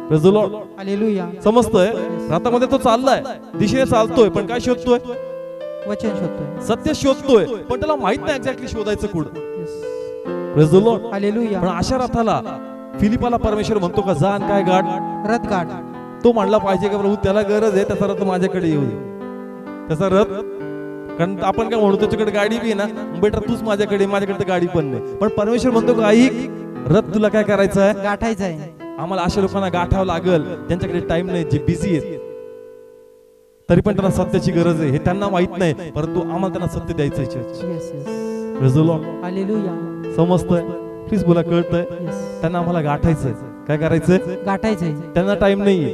Praise the Lord. हालेलुया. समजतंय? रथामध्ये तो चाललाय, दिशेने चालतोय, पण काय शोधतोय? वचन शोधतोय, सत्य शोधतोय, पण त्याला माहित नाही एक्झॅक्टली शोधायचं कुठं. Praise the Lord. हालेलुया. पण अशा रथाला फिलिपाला परमेश्वर म्हणतो का जा आणि काय गाठ? रथ गाठ. तो म्हणला पाहिजे का प्रभू त्याला गरज आहे त्याचा रथ माझ्याकडे येऊ दे. त्याचा रथ, कारण आपण काय म्हणतो त्याच्याकडे गाडी बी आहे ना, बेटा तूच माझ्याकडे, माझ्याकडे तर गाडी पण नाही. पण परमेश्वर म्हणतो का ऐक, रथ तुला काय करायचं आहे? गाठायचं आहे. आम्हाला अशा लोकांना गाठावं लागल ज्यांच्याकडे टाइम नाही, जे बिझी आहेत, तरी पण त्यांना सत्याची गरज आहे हे त्यांना माहित नाही, परंतु आम्हाला त्यांना सत्य द्यायचं आहे. Yes, yes. Praise the Lord. Hallelujah. समजतंय? प्लीज बोला, कळतंय? Yes. त्यांना आम्हाला गाठायचंय. काय करायचंय? गाठायचंय. त्यांना टाइम नाहीये,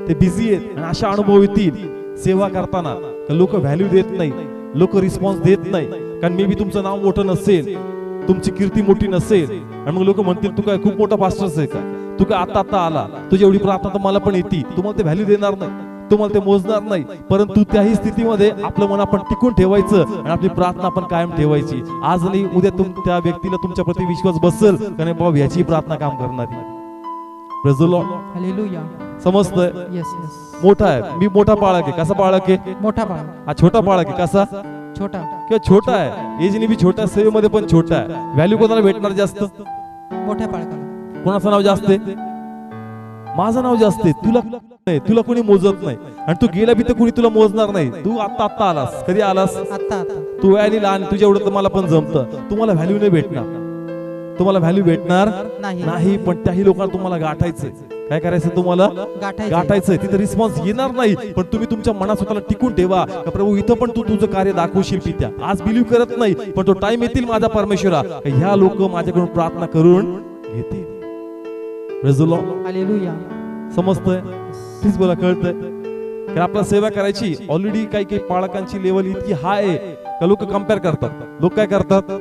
ते बिझी आहेत. आणि अशा अनुभव येतील सेवा करताना लोक व्हॅल्यू देत नाही, लोक रिस्पॉन्स देत नाही. कारण मे बी तुमचं नाव मोठं नसेल, तुमची कीर्ती मोठी नसेल, आणि मग लोक म्हणतील तू काय खूप मोठा पास्टर्स आहे का, तू काय आता आला, तुझी एवढी प्रार्थना तर मला पण येते. तुम्हाला ते व्हॅल्यू देणार नाही, तुम्हाला ते मोजणार नाही. परंतु त्याही स्थितीमध्ये आपलं मन आपण टिकून ठेवायचं आणि आपली प्रार्थना आपण कायम ठेवायची. आज नाही उद्या त्या व्यक्तीला तुमच्या प्रति विश्वास बसेल का नाही बाबा ह्याची प्रार्थना काम करणारी. Praise the Lord. हालेलुया. समजतंय? Yes, yes. मोठा आहे, मी मोठा बाळक आहे. कसा बाळक आहे? मोठा बाळ. हा छोटा बाळक आहे. कसा? छोटा. किंवा छोटा आहे, एजनी बी छोटा, सेवेमध्ये पण छोटा आहे. व्हॅल्यू कोणाला भेटणार जास्त? मोठ्या बाळकाला. कोणाचं नाव जास्त आहे? माझं नाव जास्त आहे. तुला नाही, तुला कोणी मोजत नाही. आणि तू गेला बी तर कोणी तुला मोजणार नाही. तू आता आलास. कधी आलास? आता. तू वयाने लहान, तुझ्या एवढं तर मला पण जमतं. तुम्हाला व्हॅल्यू नाही भेटणार, तुम्हाला व्हॅल्यू भेटणार नाही. पण त्याही लोकांना तुम्हाला गाठायचंय. काय करायचं? तुम्हाला गाठायचंय. तिथे रिस्पॉन्स येणार नाही, पण तुम्ही तुमच्या मनात स्वतःला टिकून ठेवा का प्रभू इथं पण तू तुझं कार्य दाखवशील. पित्या आज बिलीव्ह करत नाही, पण तो टाइम येतील माझा परमेश्वरा, ह्या लोक माझ्याकडून प्रार्थना करून घेतील. Praise the Lord. हालेलुया. समजतंय? प्लीज बोला, कळतंय? कारण आपल्याला सेवा करायची. ऑलरेडी काही पालकांची लेवल इतकी हाय आहे का लोक कम्पेअर करतात. लोक काय करतात?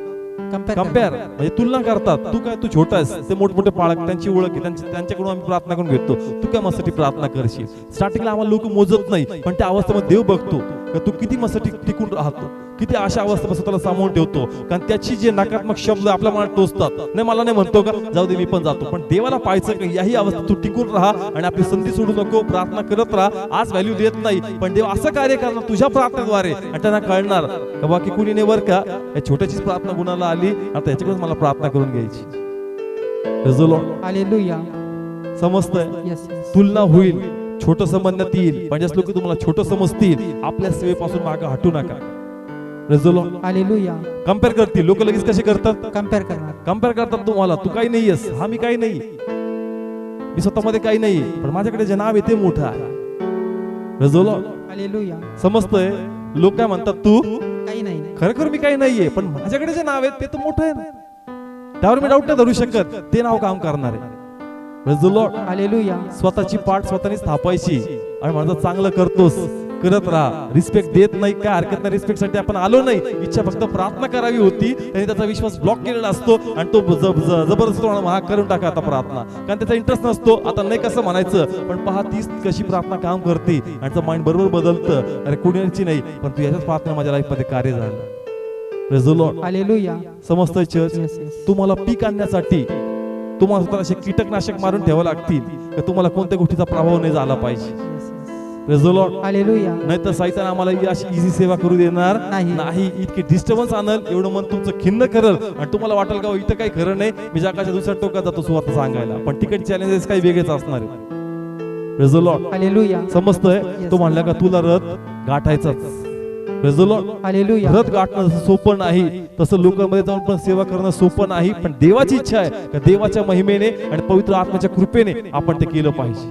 कम्पेअर म्हणजे तुलना करतात. तू काय, तू छोटा आहेस, ते मोठमोठे पालक, त्यांची ओळख आहे, त्यांच्याकडून आम्ही प्रार्थना करून घेतो. तू काय मस्ती प्रार्थना करशील. स्टार्टिंगला आम्हाला लोक मोजत नाही, पण त्या अवस्थेमध्ये देव बघतो का तू किती मस्ती टिकून राहतो, किती अशा अवस्थेमध्ये स्वतःला सामावून ठेवतो. कारण त्याची जे नकारात्मक शब्द आपल्या मनात टोचतात, नाही मला नाही म्हणतो का जाऊ दे मी पण जातो, पण देवाला पाहायचं का याही अवस्थेत तू टिकून राहा आणि आपली संधी सोडू नको, प्रार्थना करत राहा. आज व्हॅल्यू देत नाही, पण देव असं कार्य करणार तुझ्या प्रार्थनेद्वारे आणि त्यांना कळणार का बाकी कुणी नाही वर का या छोट्याचीच प्रार्थना गुणाला आली, आता याच्याकडून मला प्रार्थना करून घ्यायची. Praise the Lord. हालेलुया. समजतंय? Yes, yes. तुलना होईल, छोट समजण्यात येईल, पण लोक तुम्हाला छोट समजतील. आपल्या सेवेपासून मागे हटू नका. Praise the Lord. Hallelujah. Compare करतील लोक. लगेच कसे करतात? कम्पेअर करणार. कम्पेअर करतात तुम्हाला. तू काही नाहीयेस, हा मी काही नाही, मी स्वतःमध्ये काही नाही, पण माझ्याकडे जे नाव आहे ते मोठं आहे. Praise the Lord. हालेलुया. समजतंय? लोक काय म्हणतात? तू काही नाही. खरोखर मी काही नाहीये, पण माझ्याकडे जे नाव आहे ते तर मोठं आहे ना, त्यावर मी डाऊट नाही धरू शकत. ते नाव काम करणार आहे. Praise the Lord. हालेलुया. स्वतःची पाठ स्वतःने थापायची आणि माझं चांगलं करतोस, करत राहा. रिस्पेक्ट देत नाही, काय हरकत नाही. रिस्पेक्ट साठी आपण आलो नाही, इच्छा फक्त प्रार्थना करावी होती. त्यांनी त्याचा विश्वास ब्लॉक केलेला असतो आणि तो जबरदस्त हा करून टाका आता प्रार्थना, कारण त्याचा इंटरेस्ट नसतो. आता नाही कसं म्हणायचं, पण पहा तीच कशी प्रार्थना काम करते आणि त्याचं माइंड बरोबर बदलतं. अरे कुणाची नाही, पण तू याच्याच प्रार्थना माझ्या लाईफ मध्ये कार्य झालं. Praise the Lord. हालेलुया. समजतंय चर्च? Yes, yes. तुम्हाला पीक आणण्यासाठी तुम्हाला स्वतःला असे कीटकनाशक मारून ठेवावं लागतील का तुम्हाला कोणत्या गोष्टीचा प्रभाव नाही झाला पाहिजे. Yes, yes. Praise the Lord. Hallelujah. नाही तर सैतान आम्हाला ही अशी इझी सेवा करू देणार नाही. इतके डिस्टर्बन्स आणल, एवढं मन तुमचं खिन्न करल आणि तुम्हाला वाटेल का इथं काही खरं नाही, मी जगाच्या दुसऱ्या टोकात जातो सुवार्ता सांगायला. पण तिकडे चॅलेंजेस काही वेगळेच असणार आहे. Praise the Lord. हालेलुया. समजतंय? तो म्हणला का तुला रथ गाठायचाच. Praise the Lord. हालेलुया. रथ गाठणं जसं सोपं नाही, तसं लोकांमध्ये जाऊन पण सेवा करणं सोपं नाही. पण देवाची इच्छा आहे का देवाच्या महिमेने आणि पवित्र आत्म्याच्या कृपेने आपण ते केलं पाहिजे.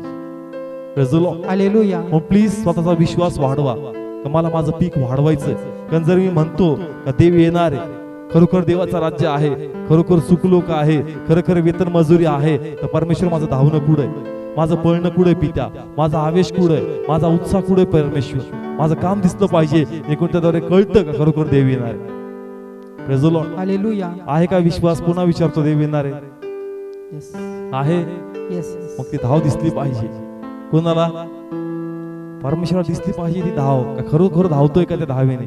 Praise the Lord. हालेलुया. मग प्लीज स्वतःचा विश्वास वाढवा का मला माझं पीक वाढवायचंय. कारण जर मी म्हणतो का देव येणार आहे, खरोखर देवाचं राज्य आहे, खरोखर सुखलोक आहे, खरोखर वेतन मजुरी आहे, तर परमेश्वर माझं धावणं कुठे, माझं पळणं कुठे पित्या, माझा आवेश कुठे, माझा उत्साह कुठे परमेश्वर, माझं काम दिसलं पाहिजे. हे कोणत्याद्वारे कळतं का खरोखर देव येणार आहे. Praise the Lord. हालेलुया. आहे का विश्वास? पुन्हा विचारतो, देव येणार आहे? Yes. आहे. Yes, yes. मग ती धाव दिसली पाहिजे. कोणाला? परमेश्वराला दिसली पाहिजे ती धाव का खरोखर धावतोय का त्या धावेने.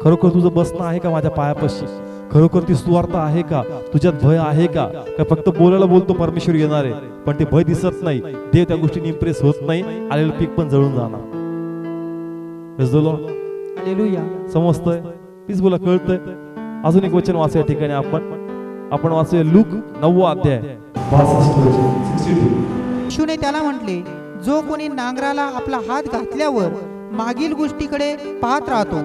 खरोखर तुझं बसणं आहे का माझ्या पायापाशी. खरोखर ती सुवार्थ आहे का, तुझ्यात भय आहे का फक्त बोलायला बोलतो परमेश्वर येणार आहे पण ते भय दिसत नाही. देव त्या गोष्टीने इम्प्रेस होत नाही, आलेलं पीक पण जळून जाणार. Praise the Lord. हालेलुया. समजतंय? प्लीज बोला, कळतंय? अजून एक वचन वाचूया ठिकाणी आपण वाचूया लूक 9 अध्याय 62. येशूने त्याला म्हटले, जो कोणी नांगराला आपला हात घातल्यावर मागील गोष्टीकडे पाहत राहतो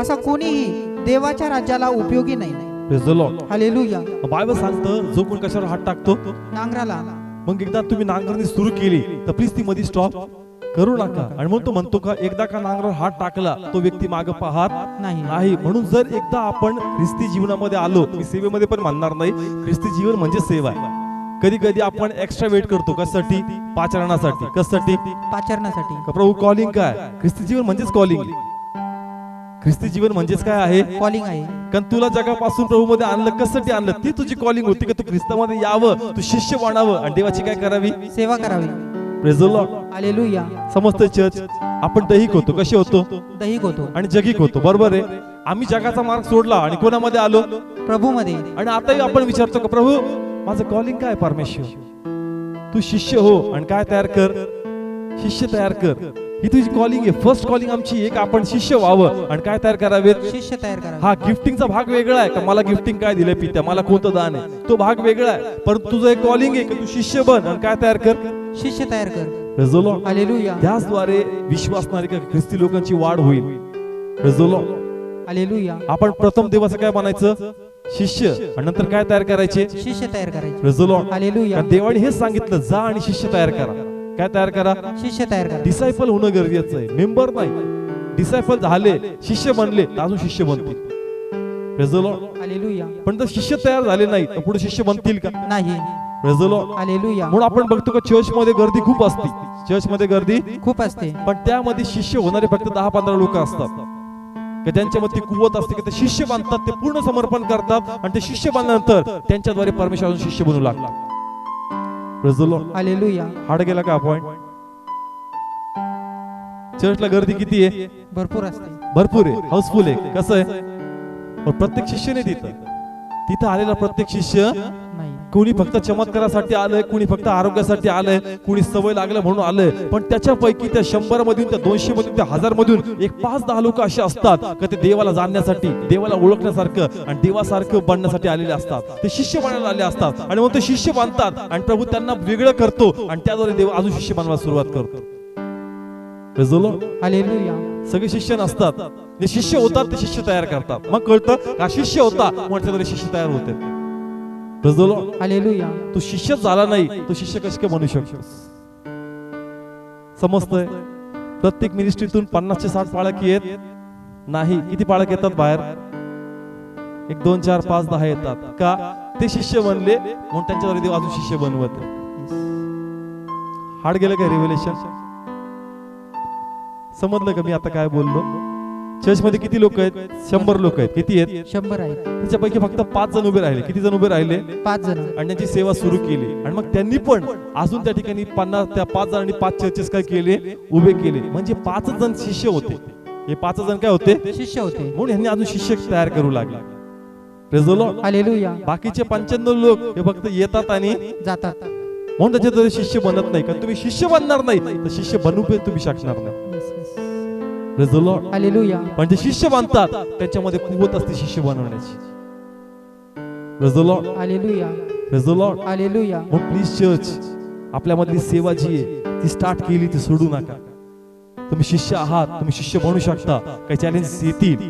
असा कोणीही देवाच्या राज्याला उपयोगी नाही. Praise the Lord. Hallelujah. Bible सांगतं जो कोण कशावर हात टाकतो नांगराला. मग एकदा तुम्ही नांगरणी सुरू केली तर प्लीज ती मध्ये स्टॉप करू नका. आणि म्हणून तो म्हणतो का एकदा का नांगरावर हात टाकला तो व्यक्ती मागे पाहत नाही. म्हणून जर एकदा आपण ख्रिस्ती जीवनामध्ये आलो, मी सेवेमध्ये पण म्हणणार नाही, ख्रिस्ती जीवन म्हणजे सेवा आहे. कधी कधी आपण एक्स्ट्रा वेट करतो कशासाठी? पाचारणासाठी. कशासाठी? पाचारणासाठी. प्रभू कॉलिंग काय? ख्रिस्ती जीवन म्हणजेच कॉलिंग. ख्रिस्ती जीवन म्हणजेच काय आहे? कॉलिंग आहे. कारण तुला जगापासून प्रभू मध्ये आणलं, कशासाठी आणलं? ती तुझी कॉलिंग होती की तू ख्रिस्तामध्ये यावं, तू शिष्य बनावं आणि देवाची काय करावी? सेवा करावी. Praise the Lord. हालेलुया. समजतं चर्च? आपण दैहिक होतो. कसे होतो? दैहिक होतो आणि जगिक होतो. बरोबर आहे. आम्ही जगाचा मार्ग सोडला आणि कोणामध्ये आलो? प्रभू मध्ये. आणि आताही आपण विचारतो का प्रभू माझं कॉलिंग काय? परमेश्वर तू शिष्य हो आणि काय तयार कर? शिष्य तयार कर. ही तुझी कॉलिंग आहे. फर्स्ट कॉलिंग आमची एक, आपण शिष्य व्हावं आणि काय तयार करावे? शिष्य तयार करावे. हा गिफ्टिंगचा भाग वेगळा आहे का मला गिफ्टिंग काय दिलंय पित्या, मला कोणतं दान आहे, तो भाग वेगळा आहे. परंतु तुझं एक कॉलिंग आहे की तू शिष्य बन आणि काय तयार कर? शिष्य तयार कर. Praise the Lord. हालेलुया. त्याचद्वारे विश्वासणारी ख्रिस्ती लोकांची वाढ होईल. Praise the Lord. हालेलुया. आपण प्रथम देवाचं काय बनायचं? शिष्य. आणि नंतर काय तयार करायचे? शिष्य तयार करायचे. Praise the Lord. हालेलुया. देवाने हेच सांगितलं, जा आणि शिष्य तयार करा. काय तयार करा? शिष्य तयार करा. डिसायपल होणं गरजेचं आहे, मेंबर नाही. डिसायपल झाले, शिष्य बनले, अजून शिष्य बनतील. Praise the Lord. हालेलुया. पण जर शिष्य तयार झाले नाही तर पुढे शिष्य बनतील का? नाही. Praise the Lord. हालेलुया. म्हणून आपण बघतो का चर्च मध्ये गर्दी खूप असते. चर्च मध्ये गर्दी खूप असते. पण त्यामध्ये शिष्य होणारे फक्त 10-15 लोक असतात की त्यांच्यामध्ये कुवत असते की ते शिष्य बांधतात, ते पूर्ण समर्पण करतात आणि ते शिष्य बनल्यानंतर त्यांच्याद्वारे परमेश्वर शिष्य बनू लागतात. Praise the Lord. हालेलुया. हाड गेला का आपण? चर्चला गर्दी किती आहे? भरपूर असते. भरपूर आहे, हाऊसफुल आहे. कसं आहे? पण प्रत्येक शिष्य नाही तिथं आलेला प्रत्येक शिष्य नाही. कोणी फक्त चमत्कारासाठी आलंय, कोणी फक्त आरोग्यासाठी आलंय, कोणी सवय लागलं म्हणून आलंय. पण त्याच्यापैकी त्या 100 मधून, त्या 200 मधून, त्या 1000 मधून एक 5-10 लोक असे असतात का ते देवाला जाणण्यासाठी, देवाला ओळखण्यासारखं आणि देवासारखं बनण्यासाठी आलेले असतात. ते शिष्य बनायला आले असतात आणि मग ते शिष्य बांधतात आणि प्रभू त्यांना वेगळं करतो आणि त्याद्वारे देव अजून शिष्य बनवायला सुरुवात करतो. Praise the Lord. हालेलुया. सगळे शिष्य नसतात, जे शिष्य होतात ते शिष्य तयार करतात. मग कळतं का शिष्य होता म्हणून शिष्य तयार होते. Praise the Lord. हालेलुया. तू शिष्य झाला नाही, तू शिष्य कसे काय बनू शकतोस? समजतंय? प्रत्येक मिनिस्ट्रीतून 50 ते 60 पाळक येत नाही. किती पाळक येतात बाहेर? 1, 2, 4, 5, 10 येतात. का? ते शिष्य बनले म्हणून त्यांच्याद्वारे देव अजून शिष्य बनवत. हाड गेलं काय रिव्हलेशन? समजलं का मी आता काय बोललो? चर्च मध्ये किती लोक आहेत? 100 लोक आहेत. किती आहेत? 100 आहेत. त्याच्यापैकी फक्त 5 जण उभे राहिले. किती जण उभे राहिले? 5 जण. आणि त्यांची सेवा सुरू केली. आणि मग त्यांनी पण अजून त्या ठिकाणी 50, त्या 5 जणांनी 5 चर्चेस काय केले? उभे केले. म्हणजे 5 जण शिष्य होते. हे 5 जण काय होते? शिष्य होते. म्हणून यांनी अजून शिष्य तयार करू लागले. Praise the Lord. हालेलुया. बाकीचे 95 लोक हे फक्त येतात आणि जातात. म्हणून त्याच्याद्वारे शिष्य बनत नाही. कारण तुम्ही शिष्य बनणार नाही तर शिष्य बनू पण तुम्ही शकणार नाही. Praise the Lord. हालेलुया. पण जे शिष्य बनतात त्यांच्यामध्ये कुवत असते शिष्य बनवण्याची. Praise the Lord. Hallelujah. Praise the Lord. Hallelujah. म्हणून प्लीज चर्च, आपल्यामधली सेवा जी आहे ती स्टार्ट केली ती सोडू नका. तुम्ही शिष्य आहात, तुम्ही शिष्य बनू शकता. काही चॅलेंजेस येतील,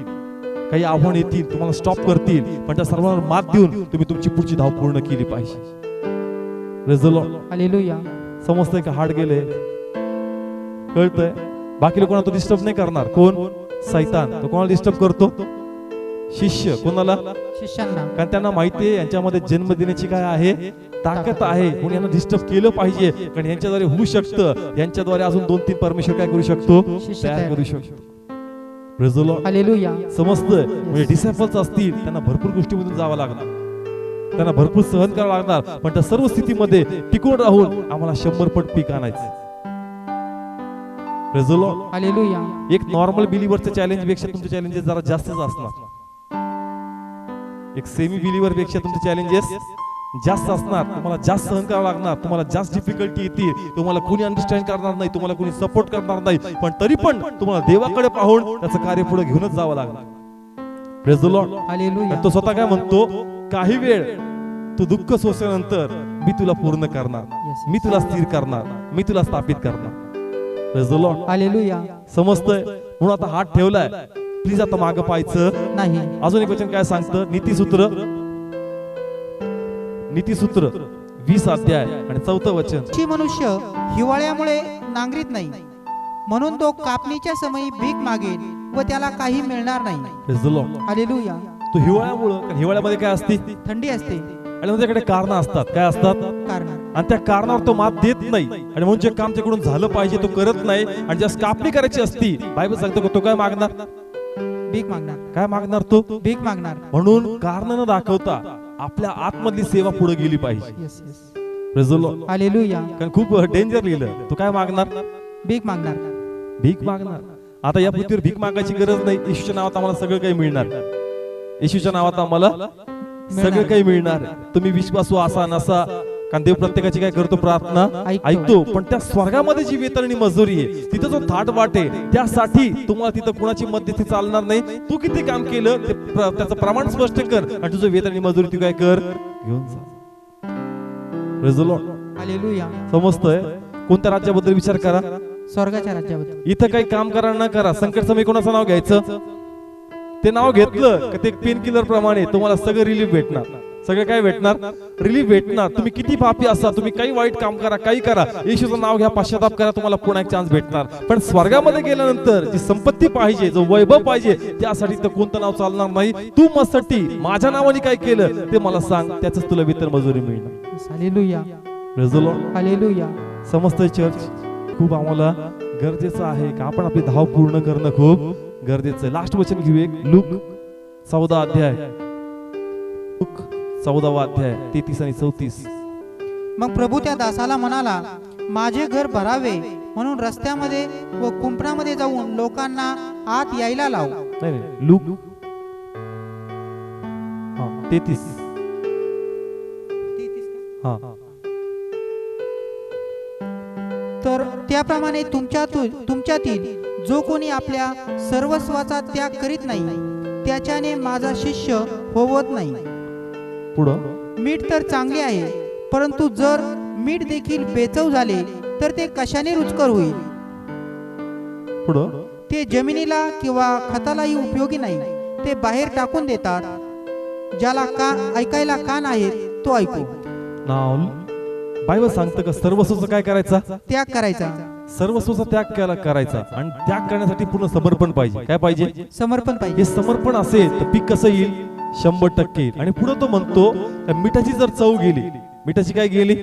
काही आव्हान येतील, तुम्हाला स्टॉप करतील, पण त्या सर्वांवर मात देऊन तुम्ही तुमची पुढची धाव पूर्ण केली पाहिजे. Praise the Lord. हालेलुया. समजतंय का? हाड गेले, कळतंय? बाकी लोकांना तो डिस्टर्ब नाही करणार. कोण? सैतान. तो कोणाला डिस्टर्ब करतो? शिष्य. कोणाला? शिष्यांना. कारण त्यांना माहितीये यांच्यामध्ये जन्म देण्याची काय आहे? ताकद आहे. म्हणून यांना डिस्टर्ब केलं पाहिजे. कारण यांच्याद्वारे होऊ शकतं, यांच्याद्वारे अजून 2-3 परमेश्वर काय करू शकतो? तयार करू शकतो. Praise the Lord. हालेलुया. समजतंय? म्हणजे डिसायपल्स असतील त्यांना भरपूर गोष्टीमधून जावं लागणार, त्यांना भरपूर सहन करावं लागणार. पण त्या सर्व स्थितीमध्ये टिकून राहून आम्हाला 100 पट पीक आणायचं. Praise the Lord. हालेलुया. एक नॉर्मल बिलीव्हरच्या चॅलेंज पेक्षा तुमचे चॅलेंजेस जरा जास्तच असणार. एक सेमी बिलीव्हर पेक्षा तुमचे चॅलेंजेस जास्त असणार. तुम्हाला जास्त सहन करावं लागणार, तुम्हाला जास्त डिफिकल्टी येतील, तुम्हाला कोणी अंडरस्टँड करणार नाही, तुम्हाला कोणी सपोर्ट करणार नाही. पण तरी पण तुम्हाला देवाकडे पाहून त्याचं कार्य पुढे घेऊनच जावं लागणार. Praise the Lord. हालेलुया. तो स्वतः काय म्हणतो? काही वेळ तू दुःख सोसल्यानंतर मी तुला पूर्ण करणार, मी तुला स्थिर करणार, मी तुला स्थापित करणार. Praise the Lord. हालेलुया. समजतंय? म्हणून आता हात ठेवलाय, प्लीज आता मागं पाहायचं नाही. अजून एक वचन काय सांगतं? नीतिसूत्र 20 अध्याय आणि 4 वचन. मनुष्य हिवाळ्यामुळे नांगरीत नाही म्हणून तो कापणीच्या समयी भीक मागेल व त्याला काही मिळणार नाही. Praise the Lord. हालेलुया. तो हिवाळ्यामुळं, कारण हिवाळ्यामध्ये काय असते थंडी असते, आणि त्याच्याकडे कारण असतात. काय असतात? कारण आणि त्या कारणावर तो मात देत नाही, आणि म्हणून जे काम त्याकडून झालं पाहिजे तो करत नाही, आणि ज्या कापणी करायची असती बायबल सांगतो की तो काय मागणार? भीक मागणार. काय मागणार? तो भीक मागणार. म्हणून कारण न दाखवता आपल्या आतमधली सेवा पुढे गेली पाहिजे. Yes yes. Praise the Lord. Hallelujah. कारण खूप डेंजर लिहिलं. तो काय मागणार? भीक मागणार. भीक मागणार. आता या पृथ्वीवर भीक मागायची गरज नाही. येशूच्या नावात आम्हाला सगळं काही मिळणार. येशूच्या नावात आम्हाला सगळं काही मिळणार. तुम्ही विश्वासू असा नसा, कारण देव प्रत्येकाची काय करतो? प्रार्थना ऐकतो. पण त्या स्वर्गामध्ये जी वेतन आणि मजुरी आहे, तिथं जो थाट वाटे, त्यासाठी तुम्हाला तिथं कुणाची मध्यस्थी चालणार नाही. तू किती काम केलं त्याचं प्रमाण स्पष्ट कर, आणि तुझं वेतन आणि मजुरी तू काय कर? घेऊन जा. Praise the Lord. हालेलुया. समजतंय? कोणत्या राज्याबद्दल विचार करा? स्वर्गाच्या राज्याबद्दल. इथं काही काम करा न करा, संकट समय कोणाचं नाव घ्यायचं? ते नाव घेतलं का ते पेन किलर प्रमाणे तुम्हाला सगळं रिलीफ भेटणार. सगळं काय भेटणार? रिलीफ भेटणार. तुम्ही किती पापी असा, तुम्ही काही वाईट काम करा, काही करा, येशूचं नाव घ्या, पश्चाताप करा, तुम्हाला पुन्हा एक चान्स भेटणार. पण स्वर्गामध्ये गेल्यानंतर जी संपत्ती पाहिजे, जो वैभव पाहिजे, त्यासाठी तर कोणतं नाव चालणार नाही. तू माझ्यासाठी माझ्या नावाने काय केलं ते मला सांग, त्याच तुला वेतन मजुरी मिळणार. Hallelujah. Praise the Lord. Hallelujah. समजतंय चर्च? खूप आम्हाला गरजेचं आहे का आपण आपली धाव पूर्ण करणं खूप गरजेचं आहे. लास्ट वचन घेऊ एक, लूक 14 अध्याय, लूक 14 अध्याय 33 आणि 34. मग प्रभू त्या दासाला म्हणाला, माझे घर भरावे म्हणून रस्त्यामध्ये व कुंपणामध्ये जाऊन लोकांना आत यायला लाव. नाही, लूक 33. हा. तर त्याप्रमाणे तुमच्यातील जो कोणी आपल्या सर्वस्वाचा त्याग करीत नाही, त्याच्याने माझा शिष्य होवत नाही. पुढं, मीठ तर चांगले आहे, परंतु जर मीठ देखील बेचव झाले तर ते कशाने रुचकर होईल? पुढं, ते जमिनीला किंवा खतालाही उपयोगी नाही, ते बाहेर टाकून देतात. ज्याला ऐकायला कान आहेत तो ऐकू. नाव बायबल सांगतं का सर्वस्वाचा काय करायचा? त्याग करायचा. सर्वस्वाचा त्याग करायचा, आणि त्याग करण्यासाठी पूर्ण समर्पण पाहिजे. काय पाहिजे? समर्पण हे पाहिजे. समर्पण असेल तर पीक कसं येईल? 100% येईल. आणि पुढे तो म्हणतो मिठाची जर चव गेली, मिठाची काय गेली?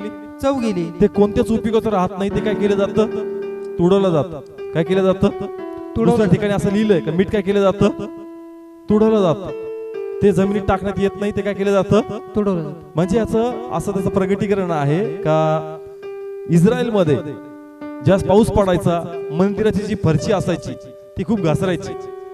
चव गेली. ते कोणत्याच उपयोगाचं राहत नाही. ते काय केलं जातं? तुडवलं जातं. काय केलं जातं? दुसऱ्या ठिकाणी असं लिहिलंय का मीठ काय केलं जातं? तुडवलं जातं. ते जमिनीत टाकण्यात येत नाही. ते काय केलं जातं? तुडवलं जातं. म्हणजे याचं असं त्याचं प्रगटीकरण आहे का इस्रायलमध्ये ज्या पाऊस पडायचा, मंदिराची जी फरची असायची ती खूप घसरायची,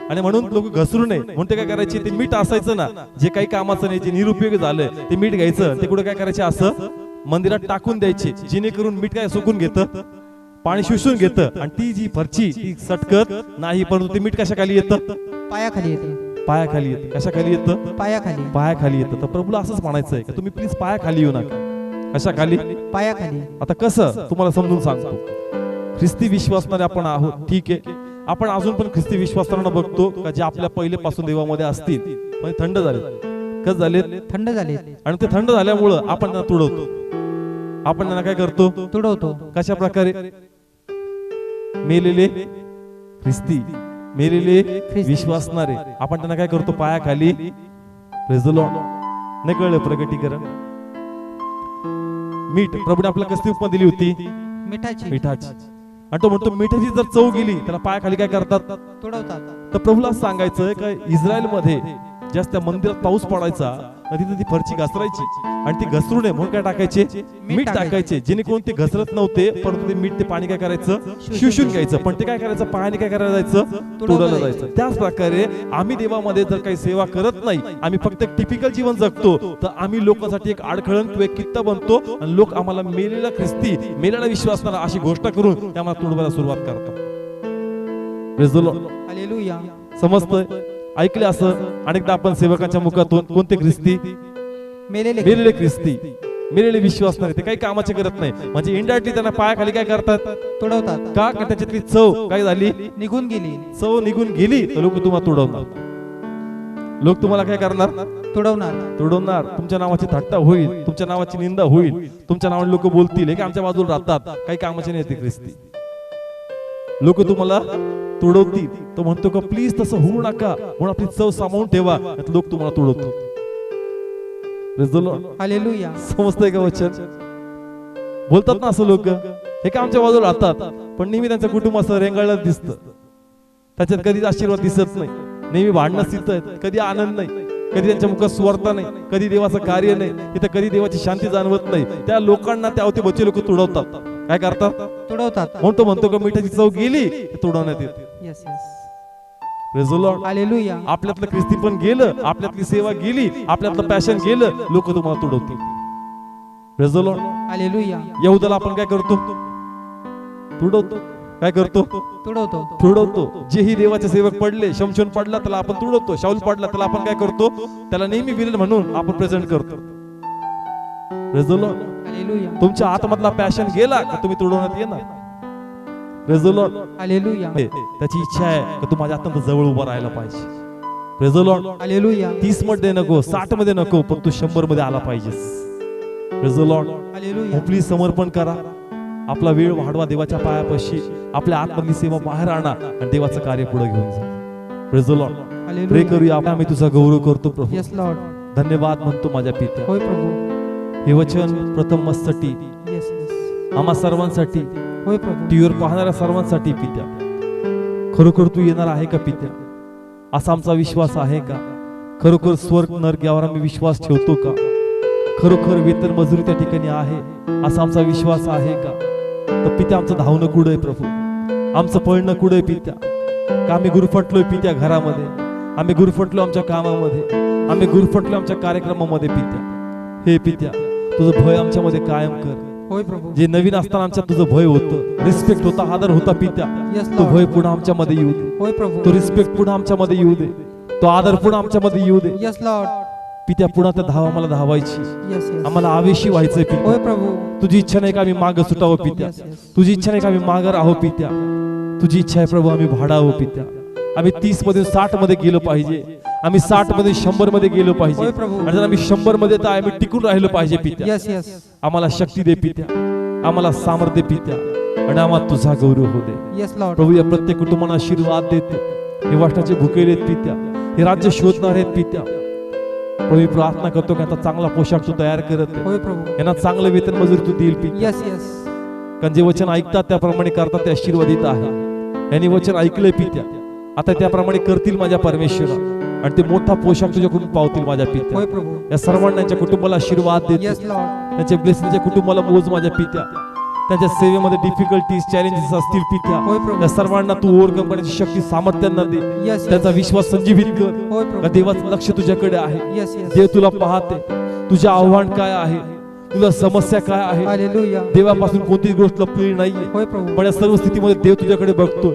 आणि म्हणून लोक घसरू नये म्हणून ते काय करायचे? ते मीठ असायचं ना, जे काही कामाचं नाही, जे निरुपयोगी झालं, ते मीठ घ्यायचं, ते कुठे काय करायचे? असं मंदिरात टाकून द्यायचे, जेणेकरून मीठ काय सुकून घेतं, पाणी शोषून घेतं, आणि ती जी फरची ती सटकत नाही. परंतु ते मीठ कशाखाली येतं? पायाखाली येते. पायाखाली येतं. कशाखाली येतं? पायाखाली. पायाखाली येतं. तर प्रभूला असंच म्हणायचं आहे का तुम्ही प्लीज पायाखाली येऊ नका. कशाखाली? पायाखाली. आता कसं तुम्हाला समजून सांगतो. ख्रिस्ती विश्वासणारे आपण आहोत, ठीक आहे. आपण अजून पण ख्रिस्ती विश्वासणाऱ्यांना बघतो का जे आपल्या पहिलेपासून देवामध्ये असतील, पण थंड झाले. कसं झाले? थंड झाले. आणि ते थंड झाल्यामुळं आपण त्यांना तुडवतो. आपण त्यांना काय करतो? तुडवतो. कशा प्रकारे? मेलेले ख्रिस्ती, मेलेले विश्वासणारे, आपण त्यांना काय करतो? पायाखाली. Praise the Lord. नाही कळलं प्रगटीकरण? मीठ प्रभूने आपल्याला कसली उपमा दिली होती? मिठाची. मिठाची. आणि तो म्हणतो मिठाची जर चव गेली त्याला पायाखाली काय करतात? तुडवतात. तर प्रभूला सांगायचं का इस्रायलमध्ये ज्या मंदिरात पाऊस पडायचा तिथे ती फरची घसरायची, आणि ती घसरू नये म्हणून काय टाकायचे? मीठ टाकायचे, जेणेकरून ते घसरत नव्हते. परंतु ते मीठ ते पाणी काय करायचं? शोषून घ्यायचं. पण ते काय करायचं? पायाने काय करायला जायचं? तुडवलं जायचं. त्याच प्रकारे आम्ही देवामध्ये जर काही सेवा करत नाही, आम्ही फक्त एक टिपिकल जीवन जगतो, तर आम्ही लोकांसाठी एक अडखळण किंवा एक कित्ता बनतो, आणि लोक आम्हाला मेलेला ख्रिस्ती, मेलेला विश्वासणारा अशी गोष्ट करून ते आम्हाला तुडवायला सुरुवात करतात. Praise the Lord. हालेलुया. समजतंय? ऐकले असं अनेकदा आपण सेवकांच्या मुखातून, कोणते ख्रिस्ती? मेलेले ख्रिस्ती, मेलेले विश्वासणारे, ते काही कामाचे करत नाही. म्हणजे इनडायरेक्टली त्यांना पायाखाली काय करतात? तुडवतात. का? त्याच्यातली चव काय झाली? निघून गेली. चव निघून गेली तर लोक तुम्हाला तुडवणार. लोक तुम्हाला काय करणार? तुडवणार. तुमच्या नावाची थट्टा होईल, तुमच्या नावाची निंदा होईल, तुमच्या नावाने लोक बोलतील की आमच्या बाजूला राहतात, काही कामाचे नाही ते ख्रिस्ती. लोक तुम्हाला तुडवतील. तो म्हणतो का प्लीज तसं होऊ नका, म्हणून आपली चव सामावून ठेवा, नाहीतर लोक तुम्हाला तुडवतील. Praise the Lord. हालेलुया. समजतंय का वचन? बोलतात ना असं लोक, हे का आमच्या बाजूला राहतात पण नेहमी त्यांचं कुटुंब असं रेंगाळत दिसतं, त्याच्यात कधीच आशीर्वाद दिसत नाही, नेहमी भांडणं दिसत, कधी आनंद नाही, कधी त्यांच्या मुखात सुवार्ता नाही, कधी देवाचं कार्य नाही, इथं कधी देवाची शांती जाणवत नाही. त्या लोकांना त्या अवतीभोवती लोक तुडवतात. काय करतात? तुडवतात. म्हणतो का मिठाची चव गेली ते तुडवण्यात येते. Yes yes. Praise the Lord. Hallelujah. आपल्यातलं ख्रिस्ती पण गेलं, आपल्यातली सेवा गेली, आपल्यातलं पॅशन गेलं, लोक तुम्हाला तुडवतील. Praise the Lord. हालेलुया. यहूदाला आपण काय करतो? तुडवतो. काय करतो? तुडवतो. जेही देवाचे सेवक पडले, शमशोन पडला त्याला आपण तुडवतो, शाऊल पडला त्याला आपण काय करतो? त्याला नेहमी विलन म्हणून आपण प्रेझेंट करतो. Praise the Lord. हालेलुया. तुमच्या आतमधला पॅशन गेला का तुम्ही तुडवण्यात येणार. Praise the Lord. हालेलुया. त्याची इच्छा आहे की तू माझ्या अत्यंत जवळ उभा राहायला पाहिजे. Praise the Lord. हालेलुया. 30 मध्ये नको, 60 मध्ये नको, पण तू 100 मध्ये आला पाहिजेस. Praise the Lord. Hallelujah. Please समर्पण करा, आपला वेळ वाढवा देवाच्या पायापाशी, आपल्या आतमधली सेवा बाहेर आणा आणि देवाचं कार्य पुढे घेऊन जा. Praise the Lord. हालेलुया. प्रे करूया. आम्ही तुझा गौरव करतो प्रभू. Yes Lord. धन्यवाद म्हणतो माझ्या पित्या. होय प्रभू. हे वचन प्रथम मस्तटी यस यस. आम्हा सर्वांसाठी, होय प्रभू. टीव्हीवर पाहणाऱ्या सर्वांसाठी पित्या, खरोखर तू येणार आहे का पित्या? असा आमचा विश्वास आहे का? खरोखर स्वर्ग नरक यावर आम्ही विश्वास ठेवतो का? खरोखर वेतन मजुरी त्या ठिकाणी आहे असा आमचा विश्वास आहे का? तर पित्या आमचं धावणं कुठं आहे प्रभू? आमचं पळणं कुठं आहे पित्या? का आम्ही गुरफटलोय पित्या घरामध्ये, आम्ही गुरफटलो आमच्या कामामध्ये, आम्ही गुरफटलो आमच्या कार्यक्रमामध्ये पित्या. हे पित्या तुझं भय आमच्यामध्ये कायम कर. होय प्रभू. जे नवीन असताना आमच्यात तुझं भय होतं, रिस्पेक्ट होता, आदर होता पित्या, यस तो लॉर्ड. भय पुन्हा आमच्यामध्ये येऊ दे. होय प्रभू. तो रिस्पेक्ट पुन्हा आमच्यामध्ये येऊ दे, तो आदर पुन्हा आमच्यामध्ये येऊ दे यस लॉर्ड. पित्या. पुन्हा त्या धाव आम्हाला धावायची, यस यस. आम्हाला आवेशी व्हायचंय पित्या. होय प्रभू. तुझी इच्छा नाही का आम्ही मागं सुटावं पित्या, यस यस. तुझी इच्छा नाही का आम्ही मागं राहावं पित्या, तुझी इच्छा आहे प्रभू आम्ही भाडावं पित्या. आम्ही 30 मध्ये 60 मध्ये गेलो पाहिजे, आम्ही 60 मध्ये 100 मध्ये गेलो पाहिजे, होय प्रभू. आणि जर आम्ही 100 मध्ये तर आम्ही टिकून राहिलो पाहिजे पित्या. Yes yes. आम्हाला शक्ती दे पित्या, आम्हाला सामर्थ्य पित्या, आणि आम्हाला तुझा गौरव होऊ दे यस लॉर्ड. प्रभू. या प्रत्येक कुटुंबाला आशीर्वाद देते. हे वाटण्याचे भुकेले आहेत पित्या, हे राज्य शोधणार आहेत पित्या. प्रभू मी प्रार्थना करतो की आता चांगला पोशाख तू तयार करत आहे, होय प्रभू. यांना चांगलं वेतन मजुरी तू देईल पित्या. Yes yes. कारण जे वचन ऐकतात त्याप्रमाणे करतात ते आशीर्वादित आहे. यांनी वचन ऐकलंय पित्या, आता त्याप्रमाणे करतील माझ्या परमेश्वरा, आणि ते मोठा पोशाख तुझ्याकडून पावतील माझ्या पित्या. होय प्रभू. या सर्वांना त्यांच्या कुटुंबाला आशीर्वाद देते, यस लॉर्ड. त्यांच्या ब्लेसिंगच्या कुटुंबाला मोज माझ्या पित्या. त्यांच्या सेवेमध्ये डिफिकल्टीज चॅलेंजेस असतील पित्या, होय प्रभू. त्या सर्वांना तू ओव्हरकम करण्याची शक्ती सामर्थ्यांना दे. यस त्यांचा विश्वास संजीवित कर. होय का प्रभू. देवाचं लक्ष तुझ्याकडे आहे, यस यस. देव तुला पाहते. तुझे आव्हान काय आहे, तुला समस्या काय आहे, हालेलुया. देवापासून कोणतीच गोष्ट लपलेली नाहीये, होय प्रभू. पण या सर्व स्थितीमध्ये देव तुझ्याकडे बघतोय.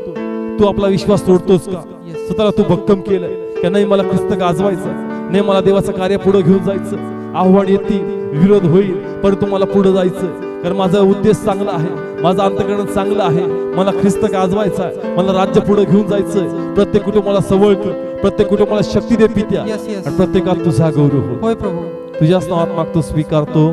तू आपला विश्वास तोडतोस का? यस. स्वतःला तू भक्कम केलंय की नाही मला ख्रिस्त गाजवायचं, नाही मला देवाचं कार्य पुढे घेऊन जायचं. आव्हान येतील, विरोध होईल, परंतु मला पुढे जायचं, कारण माझा उद्देश चांगला आहे, माझं अंतःकरण चांगलं आहे, मला ख्रिस्त गाजवायचा आहे, मला राज्य पुढे घेऊन जायचंय. प्रत्येक कुटुंबाला सबळ कर, प्रत्येक कुटुंबाला शक्ती दे पित्या, यस यस. आणि प्रत्येकात तुझा गौरव हो. होय प्रभू. तुझ्याच नावात मागतो, स्वीकारतो.